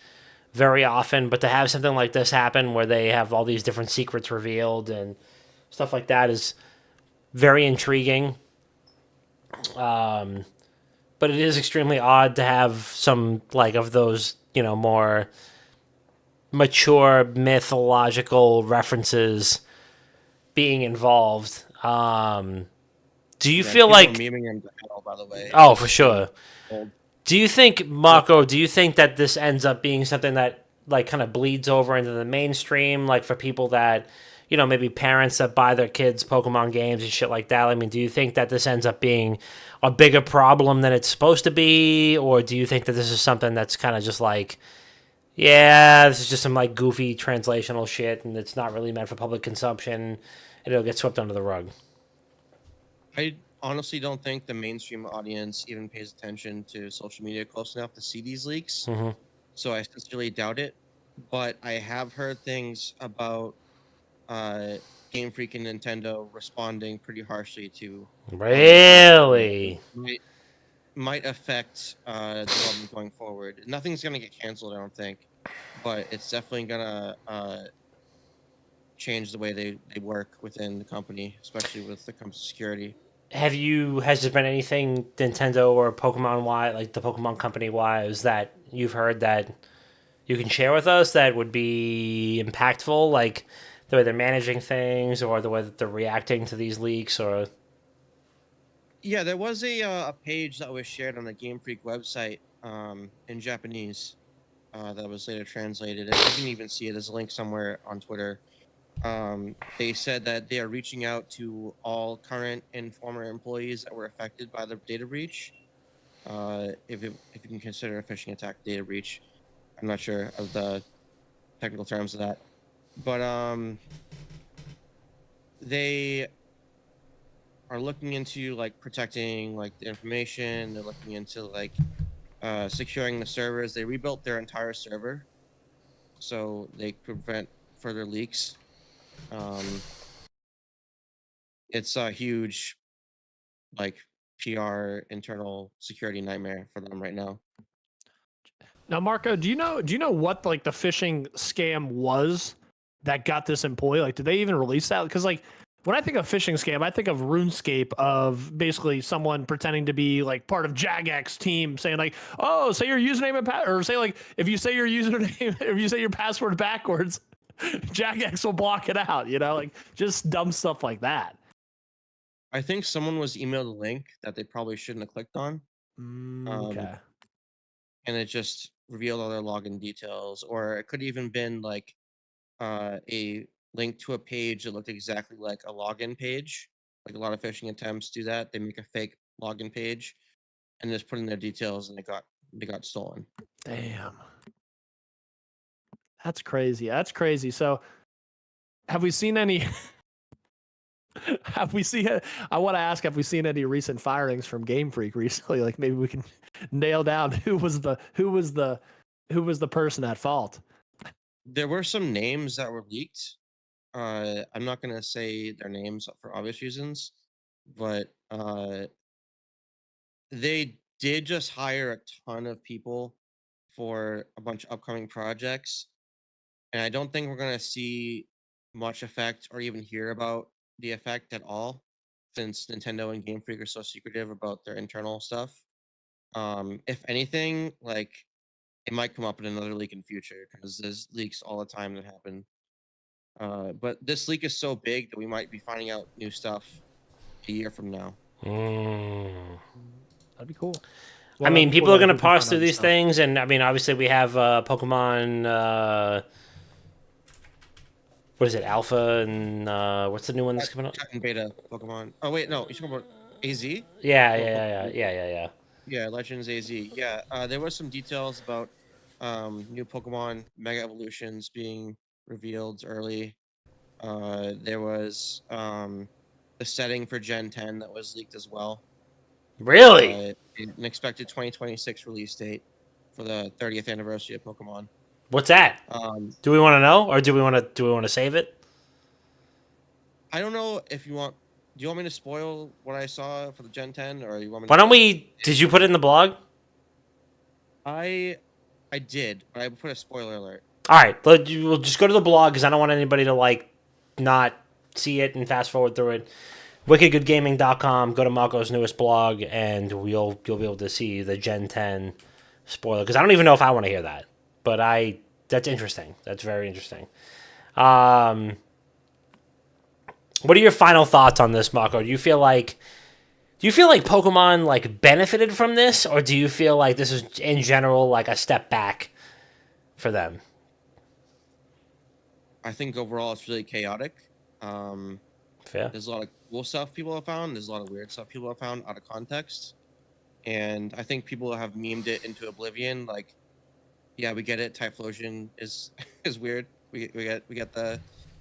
very often, but to have something like this happen where they have all these different secrets revealed and stuff like that is very intriguing. Um, but it is extremely odd to have some like of those, more mature mythological references being involved. Do you Yeah, feel people are like? memeing him to hell, by the way. Oh, It's for just getting sure. old. Do you think, Marco? Do you think that this ends up being something that like kind of bleeds over into the mainstream, like for people that, maybe parents that buy their kids Pokemon games and shit like that? I mean, do you think that this ends up being a bigger problem than it's supposed to be, or do you think that this is something that's kind of just like, yeah, this is just some like goofy translational shit, and it's not really meant for public consumption, and it'll get swept under the rug? I honestly don't think the mainstream audience even pays attention to social media close enough to see these leaks. Hmm. So I sincerely doubt it. But I have heard things about uh, Game Freak and Nintendo responding pretty harshly to how these leaks Really? might affect development going forward. Nothing's gonna get canceled, I don't think, but it's definitely gonna change the way they work within the company, especially with the comes to security. Has there been anything Nintendo or Pokemon wise, like the Pokemon Company wise, that you've heard that you can share with us that would be impactful, like the way they're managing things or the way that they're reacting to these leaks? Or Yeah, there was a page that was shared on the Game Freak website in Japanese that was later translated. And you can even see it as a link somewhere on Twitter. They said that they are reaching out to all current and former employees that were affected by the data breach. If you can consider a phishing attack data breach, I'm not sure of the technical terms of that, but they are looking into like protecting like the information. They're looking into like securing the servers. They rebuilt their entire server so they prevent further leaks. It's a huge like PR internal security nightmare for them right now. Now, Marco, do you know what like the phishing scam was that got this employee? Like, did they even release that? Because like when I think of phishing scam, I think of RuneScape, of basically someone pretending to be like part of Jagex team, saying like, "Oh, say your username and or say like if you say your username, if you say your password backwards, Jagex will block it out." Like just dumb stuff like that. I think someone was emailed a link that they probably shouldn't have clicked on, Okay. and it just revealed all their login details, or it could even been like a link to a page that looked exactly like a login page. Like a lot of phishing attempts do that. They make a fake login page and just put in their details, and they got stolen. Damn. That's crazy. That's crazy. So, have we seen any? Have we seen? I want to ask, have we seen any recent firings from Game Freak recently? Like maybe we can nail down who was the person at fault. There were some names that were leaked. I'm not gonna say their names for obvious reasons, but they did just hire a ton of people for a bunch of upcoming projects, and I don't think we're gonna see much effect or even hear about the effect at all, since Nintendo and Game Freak are so secretive about their internal stuff. If anything, like it might come up in another leak in future because there's leaks all the time that happen. But this leak is so big that we might be finding out new stuff a year from now. That'd be cool. I mean, that'd be cool people are that going we to can parse find through out these stuff. things, and I mean, obviously, we have Pokemon. What is it? Alpha and what's the new one that's coming out? Chat and beta Pokemon. Oh wait, no, you're talking about AZ? Yeah. Yeah, Legends AZ. Yeah, there was some details about new Pokemon Mega Evolutions being revealed early. There was the setting for Gen 10 that was leaked as well. Really? an expected 2026 release date for the 30th anniversary of Pokemon. What's that? Do we want to know, or do we want to save it? I don't know if you want. Do you want me to spoil what I saw for the Gen 10, or you want me? Why don't we? Did you put it in the blog? I did, but I put a spoiler alert. All right, we'll just go to the blog because I don't want anybody to like not see it and fast forward through it. WickedGoodGaming.com. Go to Malco's newest blog, and you'll be able to see the Gen 10 spoiler. Because I don't even know if I want to hear that, but that's interesting. That's very interesting. What are your final thoughts on this, Malco? Do you feel like Pokemon like benefited from this, or do you feel like this is in general like a step back for them? I think overall it's really chaotic. Fair. There's a lot of cool stuff people have found. There's a lot of weird stuff people have found out of context, and I think people have memed it into oblivion. Like, yeah, we get it. Typhlosion is weird. We get the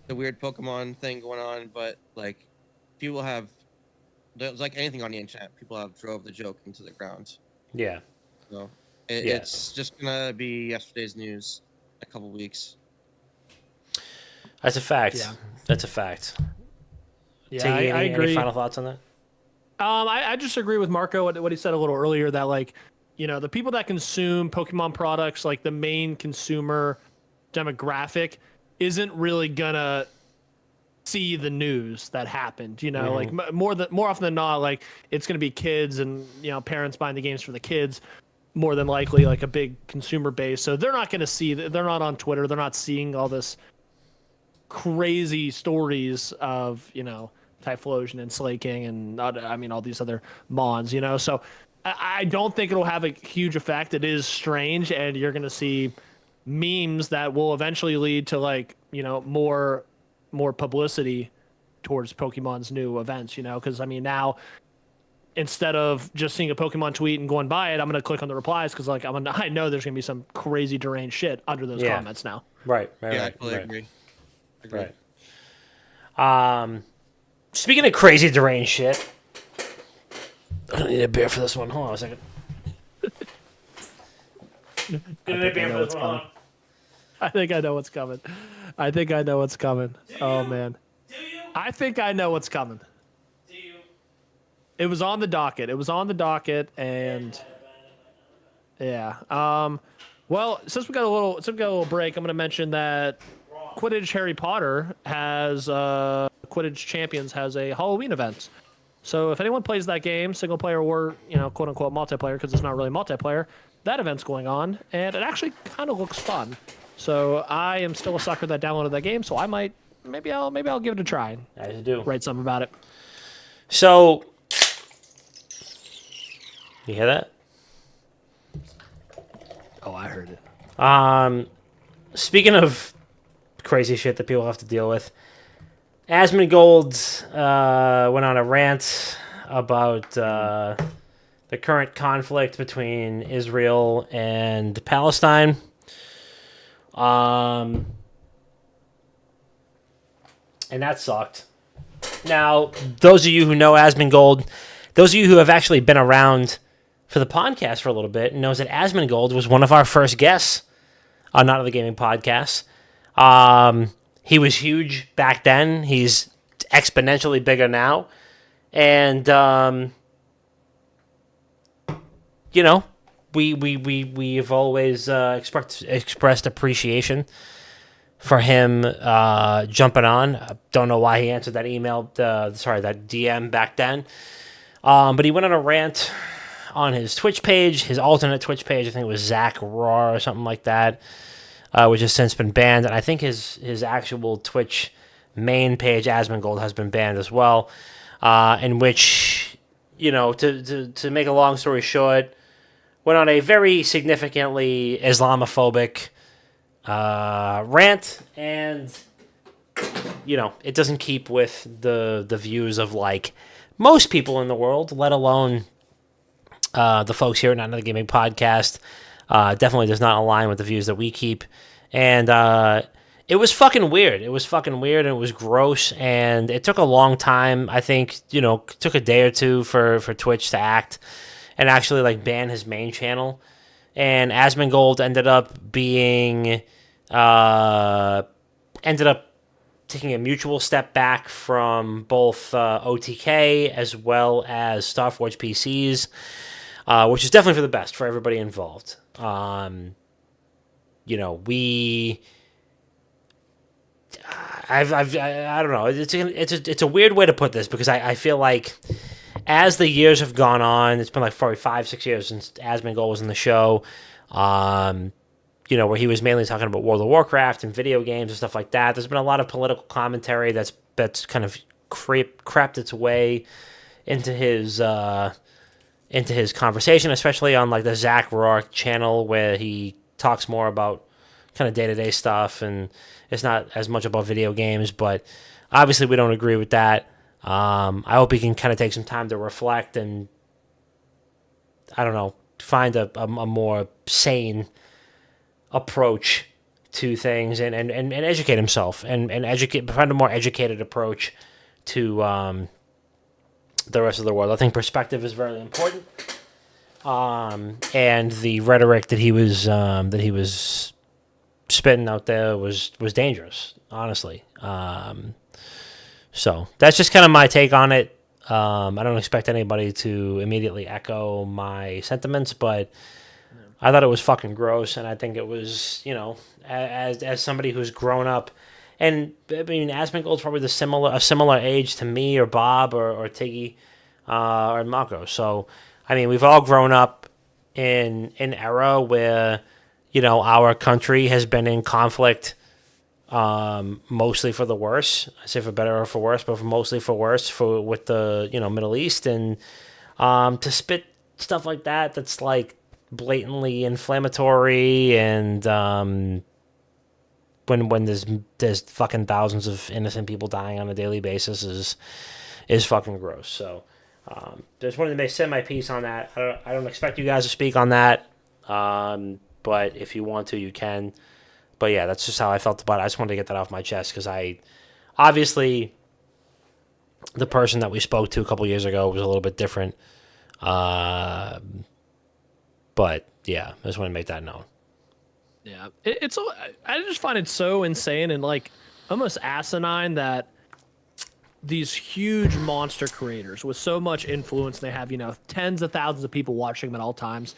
weird Pokemon thing going on, but like people have, there's like anything on the internet, people have drove the joke into the ground. Yeah. So Yeah. it's just gonna be yesterday's news in a couple weeks. That's a fact. Yeah. That's a fact. Yeah, Tiggy, I agree. Any final thoughts on that? I just agree with Marco what he said a little earlier that like, you know, the people that consume Pokemon products, like the main consumer demographic, isn't really gonna see the news that happened. You know, like more often than not, like it's gonna be kids and parents buying the games for the kids. More than likely, like a big consumer base, so they're not gonna see. They're not on Twitter. They're not seeing all this crazy stories of Typhlosion and Slaking and all these other Mons, so I don't think it'll have a huge effect. It is strange, and you're going to see memes that will eventually lead to more publicity towards Pokemon's new events, because now instead of just seeing a Pokemon tweet and going by it, I'm going to click on the replies because I know there's going to be some crazy deranged shit under those comments now. Right. Yeah, I totally agree. Right. Speaking of crazy deranged shit, I don't need a beer for this one. Hold on a second. I think I know what's coming. Oh man. Do you? I think I know what's coming. Do you? It was on the docket. And yeah. Well, since we got a little break, I'm going to mention that Quidditch Harry Potter has Quidditch Champions has a Halloween event. So if anyone plays that game, single player or quote unquote multiplayer, because it's not really multiplayer, that event's going on, and it actually kind of looks fun. So I am still a sucker that downloaded that game, so I might maybe I'll give it a try. As you do. Write something about it. So you hear that? Oh, I heard it. Speaking of crazy shit that people have to deal with, Asmongold went on a rant about the current conflict between Israel and Palestine. And that sucked. Now, those of you who know Asmongold, those of you who have actually been around for the podcast for a little bit, knows that Asmongold was one of our first guests on Not Another Gaming Podcast. He was huge back then. He's exponentially bigger now. And, we've always expressed appreciation for him jumping on. I don't know why he answered that that DM back then. But he went on a rant on his Twitch page, his alternate Twitch page. I think it was Zach Raw or something like that. Which has since been banned, and I think his actual Twitch main page, Asmongold, has been banned as well. In which, to make a long story short, went on a very significantly Islamophobic rant, and it doesn't keep with the views of most people in the world, let alone the folks here at Not Another Gaming Podcast. Definitely does not align with the views that we keep. And it was fucking weird. It was fucking weird, and it was gross, and it took a long time. I think, took a day or two for Twitch to act and actually like ban his main channel. And Asmongold ended up taking a mutual step back from both OTK as well as Starforge PCs, which is definitely for the best for everybody involved. You know, I don't know. It's a weird way to put this because I feel like as the years have gone on, it's been like probably 5-6 years since Asmongold was in the show. You know, where he was mainly talking about World of Warcraft and video games and stuff like that. There's been a lot of political commentary that's kind of crept its way into his conversation, especially on like the Zach Rourke channel, where he talks more about kind of day-to-day stuff, and it's not as much about video games. But obviously, we don't agree with that. I hope he can kind of take some time to reflect and, I don't know, find a more sane approach to things and educate himself and find a more educated approach to the rest of the world. I think perspective is very important. And the rhetoric that he was spitting out there was dangerous, honestly. So that's just kind of my take on it. I don't expect anybody to immediately echo my sentiments, but I thought it was fucking gross, and I think it was, you know, as somebody who's grown up, and I mean, Asmongold's probably a similar age to me or Bob or Tiggy or Mako. So, I mean, we've all grown up in an era where, you know, our country has been in conflict, mostly for the worse. I say for better or for worse, but mostly for worse with the, you know, Middle East, and to spit stuff like that that's like blatantly inflammatory, and when there's fucking thousands of innocent people dying on a daily basis is fucking gross. So just wanted to send my piece on that. I don't expect you guys to speak on that, but if you want to, you can. But yeah, that's just how I felt about it. I just wanted to get that off my chest because obviously the person that we spoke to a couple years ago was a little bit different. But yeah, I just want to make that known. Yeah, I just find it so insane and like almost asinine that these huge monster creators with so much influence, they have, you know, tens of thousands of people watching them at all times,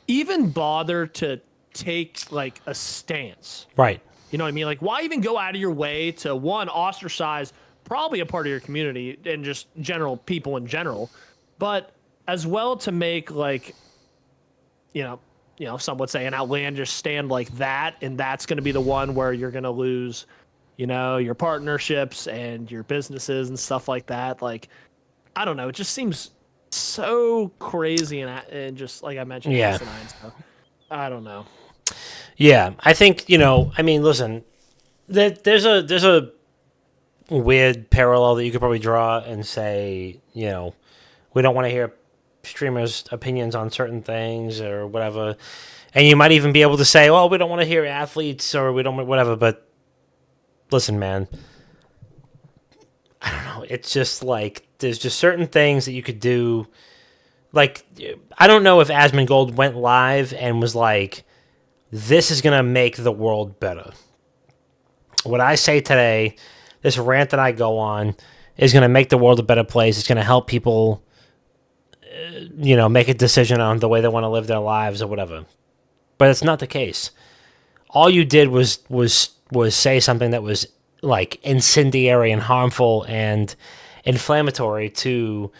even bother to take like a stance. Right. You know what I mean? Like, why even go out of your way to, one, ostracize probably a part of your community and just general people in general, but as well to make like, you know, some would say an outlandish stand like that, and that's going to be the one where you're going to lose, you know, your partnerships and your businesses and stuff like that. Like, I don't know. It just seems so crazy and just like I mentioned, yeah. asinine. So, I don't know. Yeah, I think, you know, I mean, listen, there's a weird parallel that you could probably draw and say, you know, we don't want to hear streamers' opinions on certain things or whatever, and you might even be able to say, well, we don't want to hear athletes or we don't whatever. But listen, man, I don't know. It's just like there's just certain things that you could do. Like, I don't know if Asmongold went live and was like, this is gonna make the world better. What I say today, this rant that I go on, is gonna make the world a better place. It's gonna help people, you know, make a decision on the way they want to live their lives or whatever. But it's not the case. All you did was say something that was like incendiary and harmful and inflammatory to,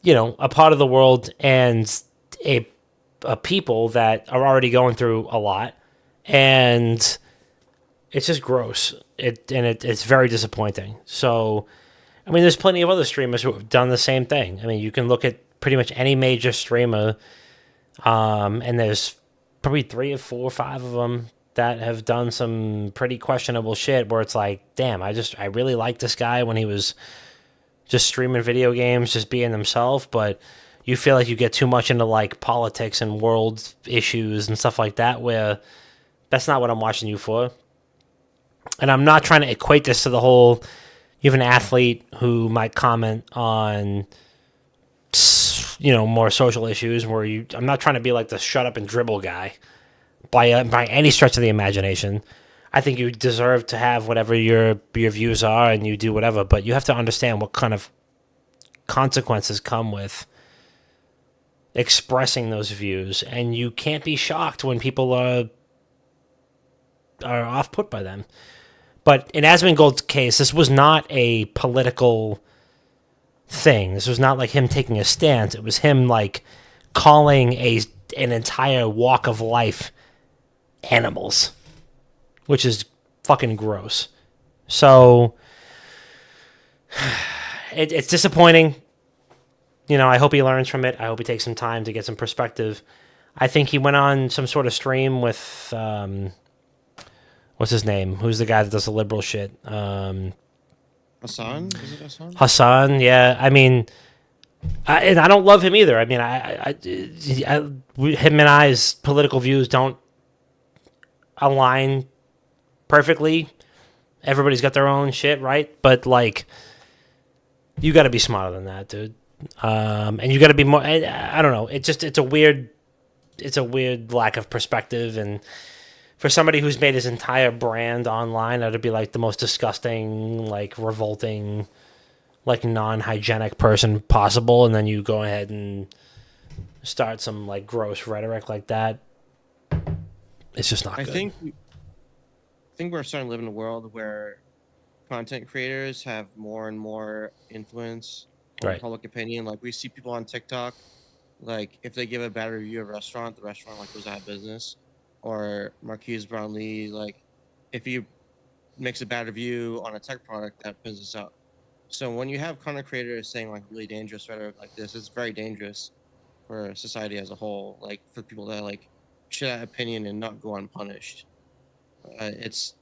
you know, a part of the world and a people that are already going through a lot, and it's just gross. It's very disappointing. So, I mean, there's plenty of other streamers who have done the same thing. I mean, you can look at pretty much any major streamer, and there's probably 3 or 4 or 5 of them that have done some pretty questionable shit where it's like, damn, I really liked this guy when he was just streaming video games, just being himself, but you feel like you get too much into like politics and world issues and stuff like that, where that's not what I'm watching you for. And I'm not trying to equate this to the whole, you have an athlete who might comment on more social issues where I'm not trying to be like the shut up and dribble guy by any stretch of the imagination. I think you deserve to have whatever your views are, and you do whatever, but you have to understand what kind of consequences come with expressing those views, and you can't be shocked when people are off put by them. But in Asmongold's case, this was not a political thing. This was not like him taking a stance. It was him like calling an entire walk of life animals, which is fucking gross. So it's disappointing. I hope he learns from it. I hope he takes some time to get some perspective. I think he went on some sort of stream with what's his name? Who's the guy that does the liberal shit? Hassan? Is it Hassan? Hassan, yeah. I mean, and I don't love him either. I mean, him and I's political views don't align perfectly. Everybody's got their own shit, right? But like, you got to be smarter than that, dude. And you got to be more. I don't know. It's a weird lack of perspective, and for somebody who's made his entire brand online, that'd be like the most disgusting, like revolting, like non-hygienic person possible, and then you go ahead and start some like gross rhetoric like that. It's just not good. I think we're starting to live in a world where content creators have more and more influence on Right. public opinion. Like we see people on TikTok, like if they give a bad review of a restaurant, the restaurant like goes out of business. Or Marquise Brownlee, like if you makes a bad review on a tech product, that business out. So when you have content creators saying like really dangerous rhetoric like this, it's very dangerous for society as a whole. Like for people that like share that opinion and not go unpunished. It's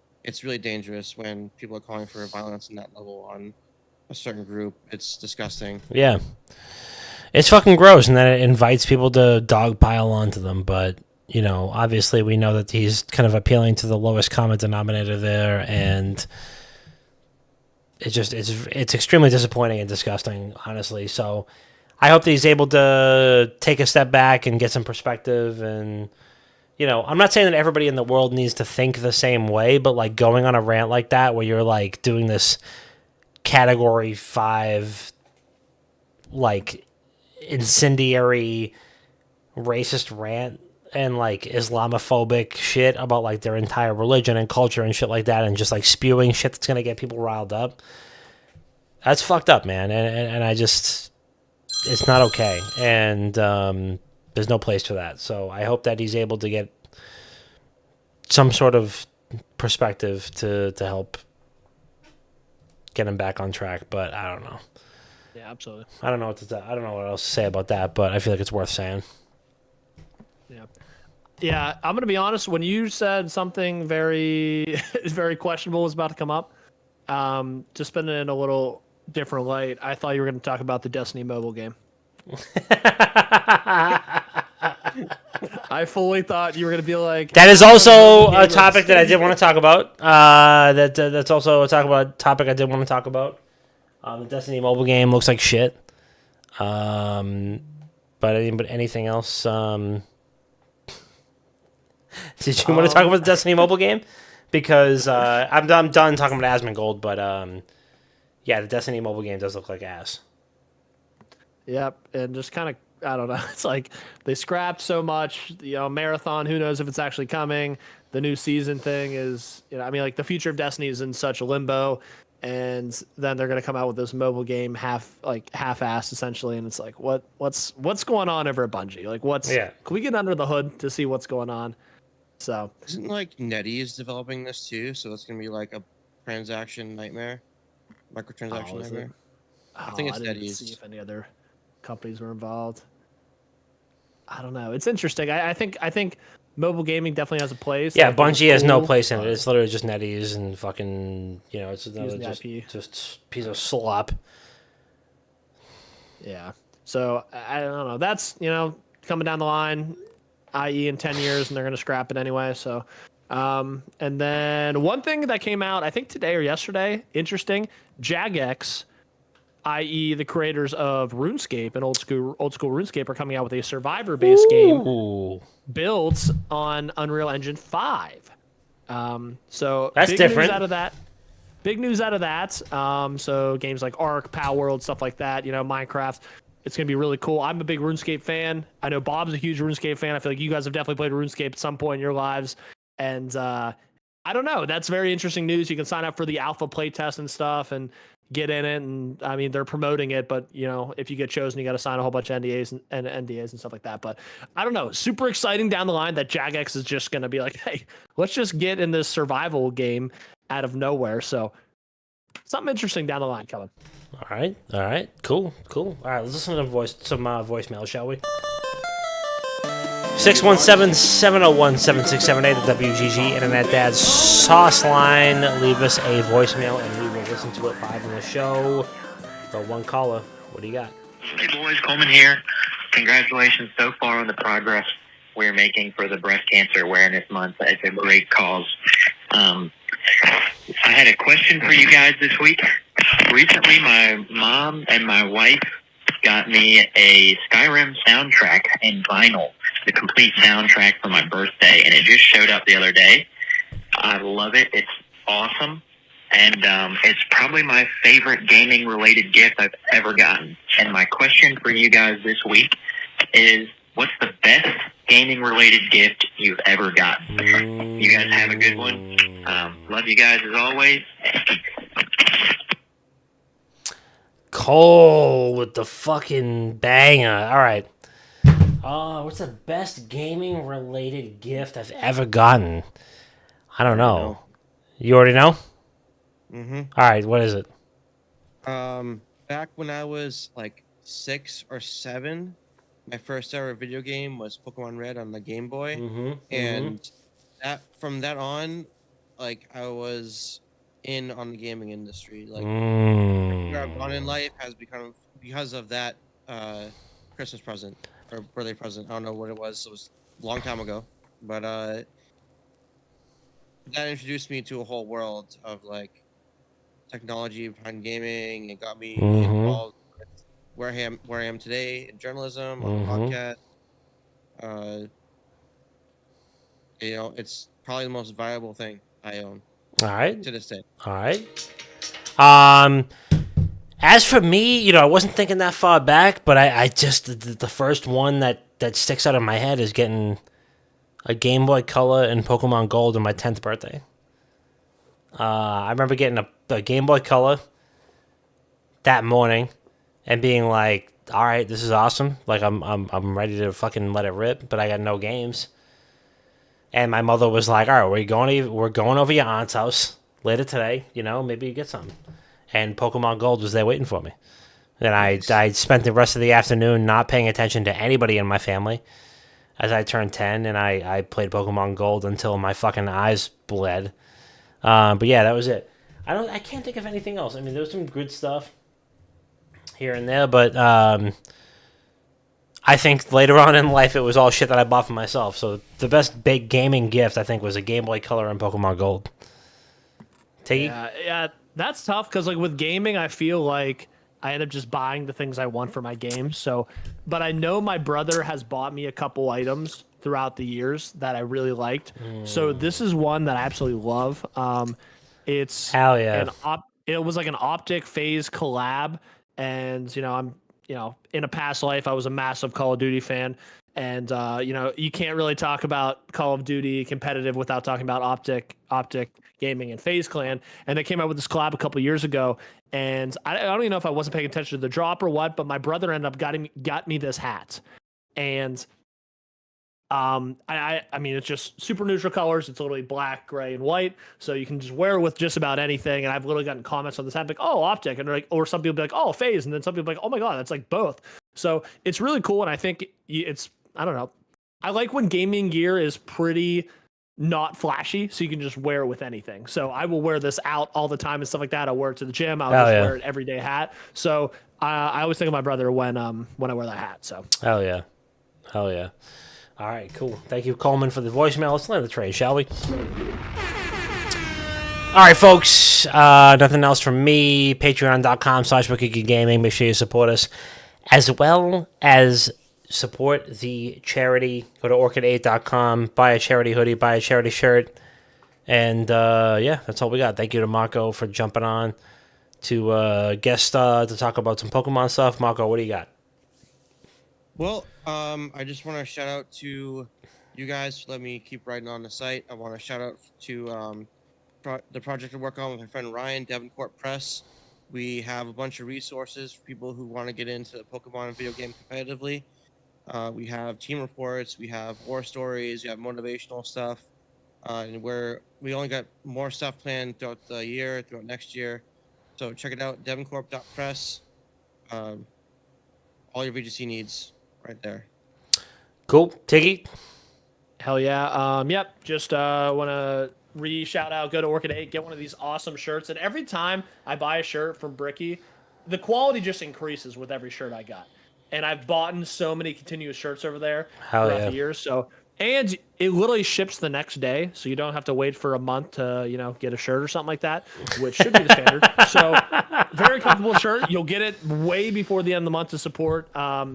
really dangerous when people are calling for violence in that level on a certain group. It's disgusting. Yeah. It's fucking gross, and then it invites people to dogpile onto them, but obviously we know that he's kind of appealing to the lowest common denominator there, and it's extremely disappointing and disgusting, honestly. So I hope that he's able to take a step back and get some perspective. And I'm not saying that everybody in the world needs to think the same way, but like going on a rant like that where you're like doing this category 5 like incendiary racist rant and like Islamophobic shit about like their entire religion and culture and shit like that, and just like spewing shit that's gonna get people riled up. That's fucked up, man, and I just, it's not okay, and there's no place for that. So I hope that he's able to get some sort of perspective to help get him back on track. But I don't know. Yeah, absolutely. I don't know what else to say about that, but I feel like it's worth saying. Yeah, I'm gonna be honest. When you said something very, very questionable was about to come up, to spin it in a little different light, I thought you were gonna talk about the Destiny mobile game. I fully thought you were gonna be like. That is also a topic that I did want to talk about. That's also a topic I did want to talk about. The Destiny mobile game looks like shit. But anything else? Did you want to talk about the Destiny mobile game? Because I'm done talking about Asmongold, but yeah, the Destiny mobile game does look like ass. Yep, and just kind of, I don't know. It's like they scrapped so much. Marathon. Who knows if it's actually coming? The new season thing is, I mean, like the future of Destiny is in such a limbo, and then they're gonna come out with this mobile game half-assed essentially, and it's like, what's going on over at Bungie? Like, can we get under the hood to see what's going on? So Isn't like NetEase developing this too? So it's gonna be like a transaction nightmare, microtransaction is it? nightmare. I think it's didn't NetEase. see if any other companies were involved. I don't know. It's interesting. I think mobile gaming definitely has a place. Yeah, I think it's Bungie has no cool, place in it. but It's literally just NetEase and fucking, it's another Using the IP. just piece of slop. Yeah. So I don't know. That's coming down the line, i.e. in 10 years, and they're gonna scrap it anyway. So, and then one thing that came out, I think today or yesterday, interesting. Jagex i.e., the creators of RuneScape and old school RuneScape, are coming out with a survivor-based game Ooh, built on Unreal Engine 5. So That's big different. news out of that. Big news out of that. So games like Ark, Power World, stuff like that. Minecraft. It's gonna be really cool. I'm a big RuneScape fan. I know Bob's a huge RuneScape fan. I feel like you guys have definitely played RuneScape at some point in your lives. And I don't know. That's very interesting news. You can sign up for the alpha playtest and stuff and get in it. And I mean, they're promoting it, but if you get chosen, you got to sign a whole bunch of NDAs and NDAs and stuff like that. But I don't know. Super exciting down the line that Jagex is just going to be like, hey, let's just get in this survival game out of nowhere. So something interesting down the line coming. all right, cool. All right, let's listen to some voicemail, shall we? 617-701-7678, the WGG Internet Dad Sauce Line. Leave us a voicemail and we will listen to it live on the show. For one caller, what do you got? Hey boys, Coleman here. Congratulations so far on the progress we're making for the Breast Cancer Awareness Month. It's a great cause. I had a question for you guys this week. Recently, my mom and my wife got me a Skyrim soundtrack in vinyl, the complete soundtrack for my birthday, and it just showed up the other day. I love it. It's awesome. And it's probably my favorite gaming-related gift I've ever gotten. And my question for you guys this week is, what's the best gaming-related gift you've ever gotten? You guys have a good one. Love you guys as always. Cole with the fucking banger. All right. What's the best gaming-related gift I've ever gotten? I don't know. You already know? Mm-hmm. All right, what is it? Back when I was like 6 or 7, my first ever video game was Pokemon Red on the Game Boy, and from that on, like I was in on the gaming industry. Like where I've gone in life has become because of that Christmas present or birthday present. I don't know what it was. It was a long time ago, but that introduced me to a whole world of like technology behind gaming. It got me involved with where I am today in journalism, on the podcast. It's probably the most valuable thing I own. All right. To this day. All right. As for me, I wasn't thinking that far back, but I just the first one that sticks out of my head is getting a Game Boy Color and Pokemon Gold on my 10th birthday. I remember getting a Game Boy Color that morning and being like, "All right, this is awesome! Like I'm ready to fucking let it rip." But I got no games, and my mother was like, "All right, we're going over your aunt's house later today. Maybe you get something." And Pokemon Gold was there waiting for me. And I spent the rest of the afternoon not paying attention to anybody in my family as I turned 10, and I played Pokemon Gold until my fucking eyes bled. But yeah, that was it. I can't think of anything else. I mean, there was some good stuff here and there, but I think later on in life it was all shit that I bought for myself. So the best big gaming gift, I think, was a Game Boy Color and Pokemon Gold. Yeah, that's tough because like with gaming, I feel like I end up just buying the things I want for my games. So, but I know my brother has bought me a couple items throughout the years that I really liked. So this is one that I absolutely love. It's Hell yeah. It was like an Optic Phase collab, and I'm in a past life I was a massive Call of Duty fan, and you can't really talk about Call of Duty competitive without talking about Optic Gaming and FaZe Clan. And they came out with this collab a couple years ago, and I don't even know if I wasn't paying attention to the drop or what, but my brother ended up got me this hat, and I mean, it's just super neutral colors. It's literally black, gray, and white, so you can just wear it with just about anything. And I've literally gotten comments on this hat like, "Oh, Optic," and or some people be like, "Oh, FaZe," and then some people be like, "Oh my god, that's like both." So it's really cool, and I think it's I don't know. I like when gaming gear is pretty not flashy, so you can just wear it with anything. So I will wear this out all the time and stuff like that. I'll wear it to the gym. I'll wear it everyday hat. So I always think of my brother when I wear that hat. So Hell yeah. All right, cool. Thank you, Coleman, for the voicemail. Let's land the train, shall we? All right, folks. Nothing else from me. Patreon.com/BookieGaming. Make sure you support us, as well as support the charity. Go to Orchid8.com. Buy a charity hoodie. Buy a charity shirt. And yeah, that's all we got. Thank you to Marco for jumping on to guest to talk about some Pokemon stuff. Marco, what do you got? Well, I just want to shout out to you guys for letting me keep writing on the site. I want to shout out to the project I work on with my friend Ryan, Devonport Press. We have a bunch of resources for people who want to get into Pokemon and video game competitively. We have team reports, we have war stories, we have motivational stuff, and we only got more stuff planned throughout the year, throughout next year. So check it out, devoncorp.press. All your VGC needs right there. Cool. Tiggy? Hell yeah. Yep. Just want to shout out, go to Orchid 8, get one of these awesome shirts. And every time I buy a shirt from Bricky, the quality just increases with every shirt I got. And I've bought in so many continuous shirts over there Hell throughout yeah. the years. So, and it literally ships the next day, so you don't have to wait for a month to, get a shirt or something like that, which should be the standard. So, very comfortable shirt. You'll get it way before the end of the month to support, a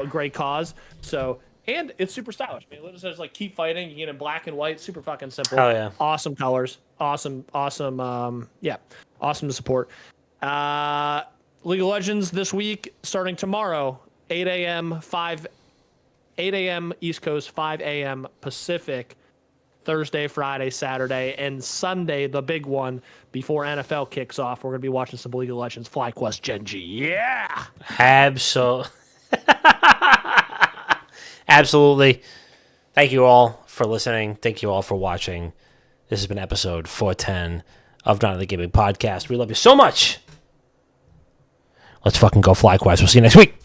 great cause. So, and it's super stylish. I mean, it literally says like "Keep Fighting." You get it in black and white. Super fucking simple. Hell yeah. Awesome colors. Awesome. Awesome to support. League of Legends this week, starting tomorrow, 8 a.m. East Coast, 5 a.m. Pacific, Thursday, Friday, Saturday, and Sunday, the big one, before NFL kicks off. We're going to be watching some League of Legends FlyQuest Gen G. Yeah! Absolutely. Thank you all for listening. Thank you all for watching. This has been episode 410 of Not the Gaming Podcast. We love you so much. Let's fucking go FlyQuest. We'll see you next week.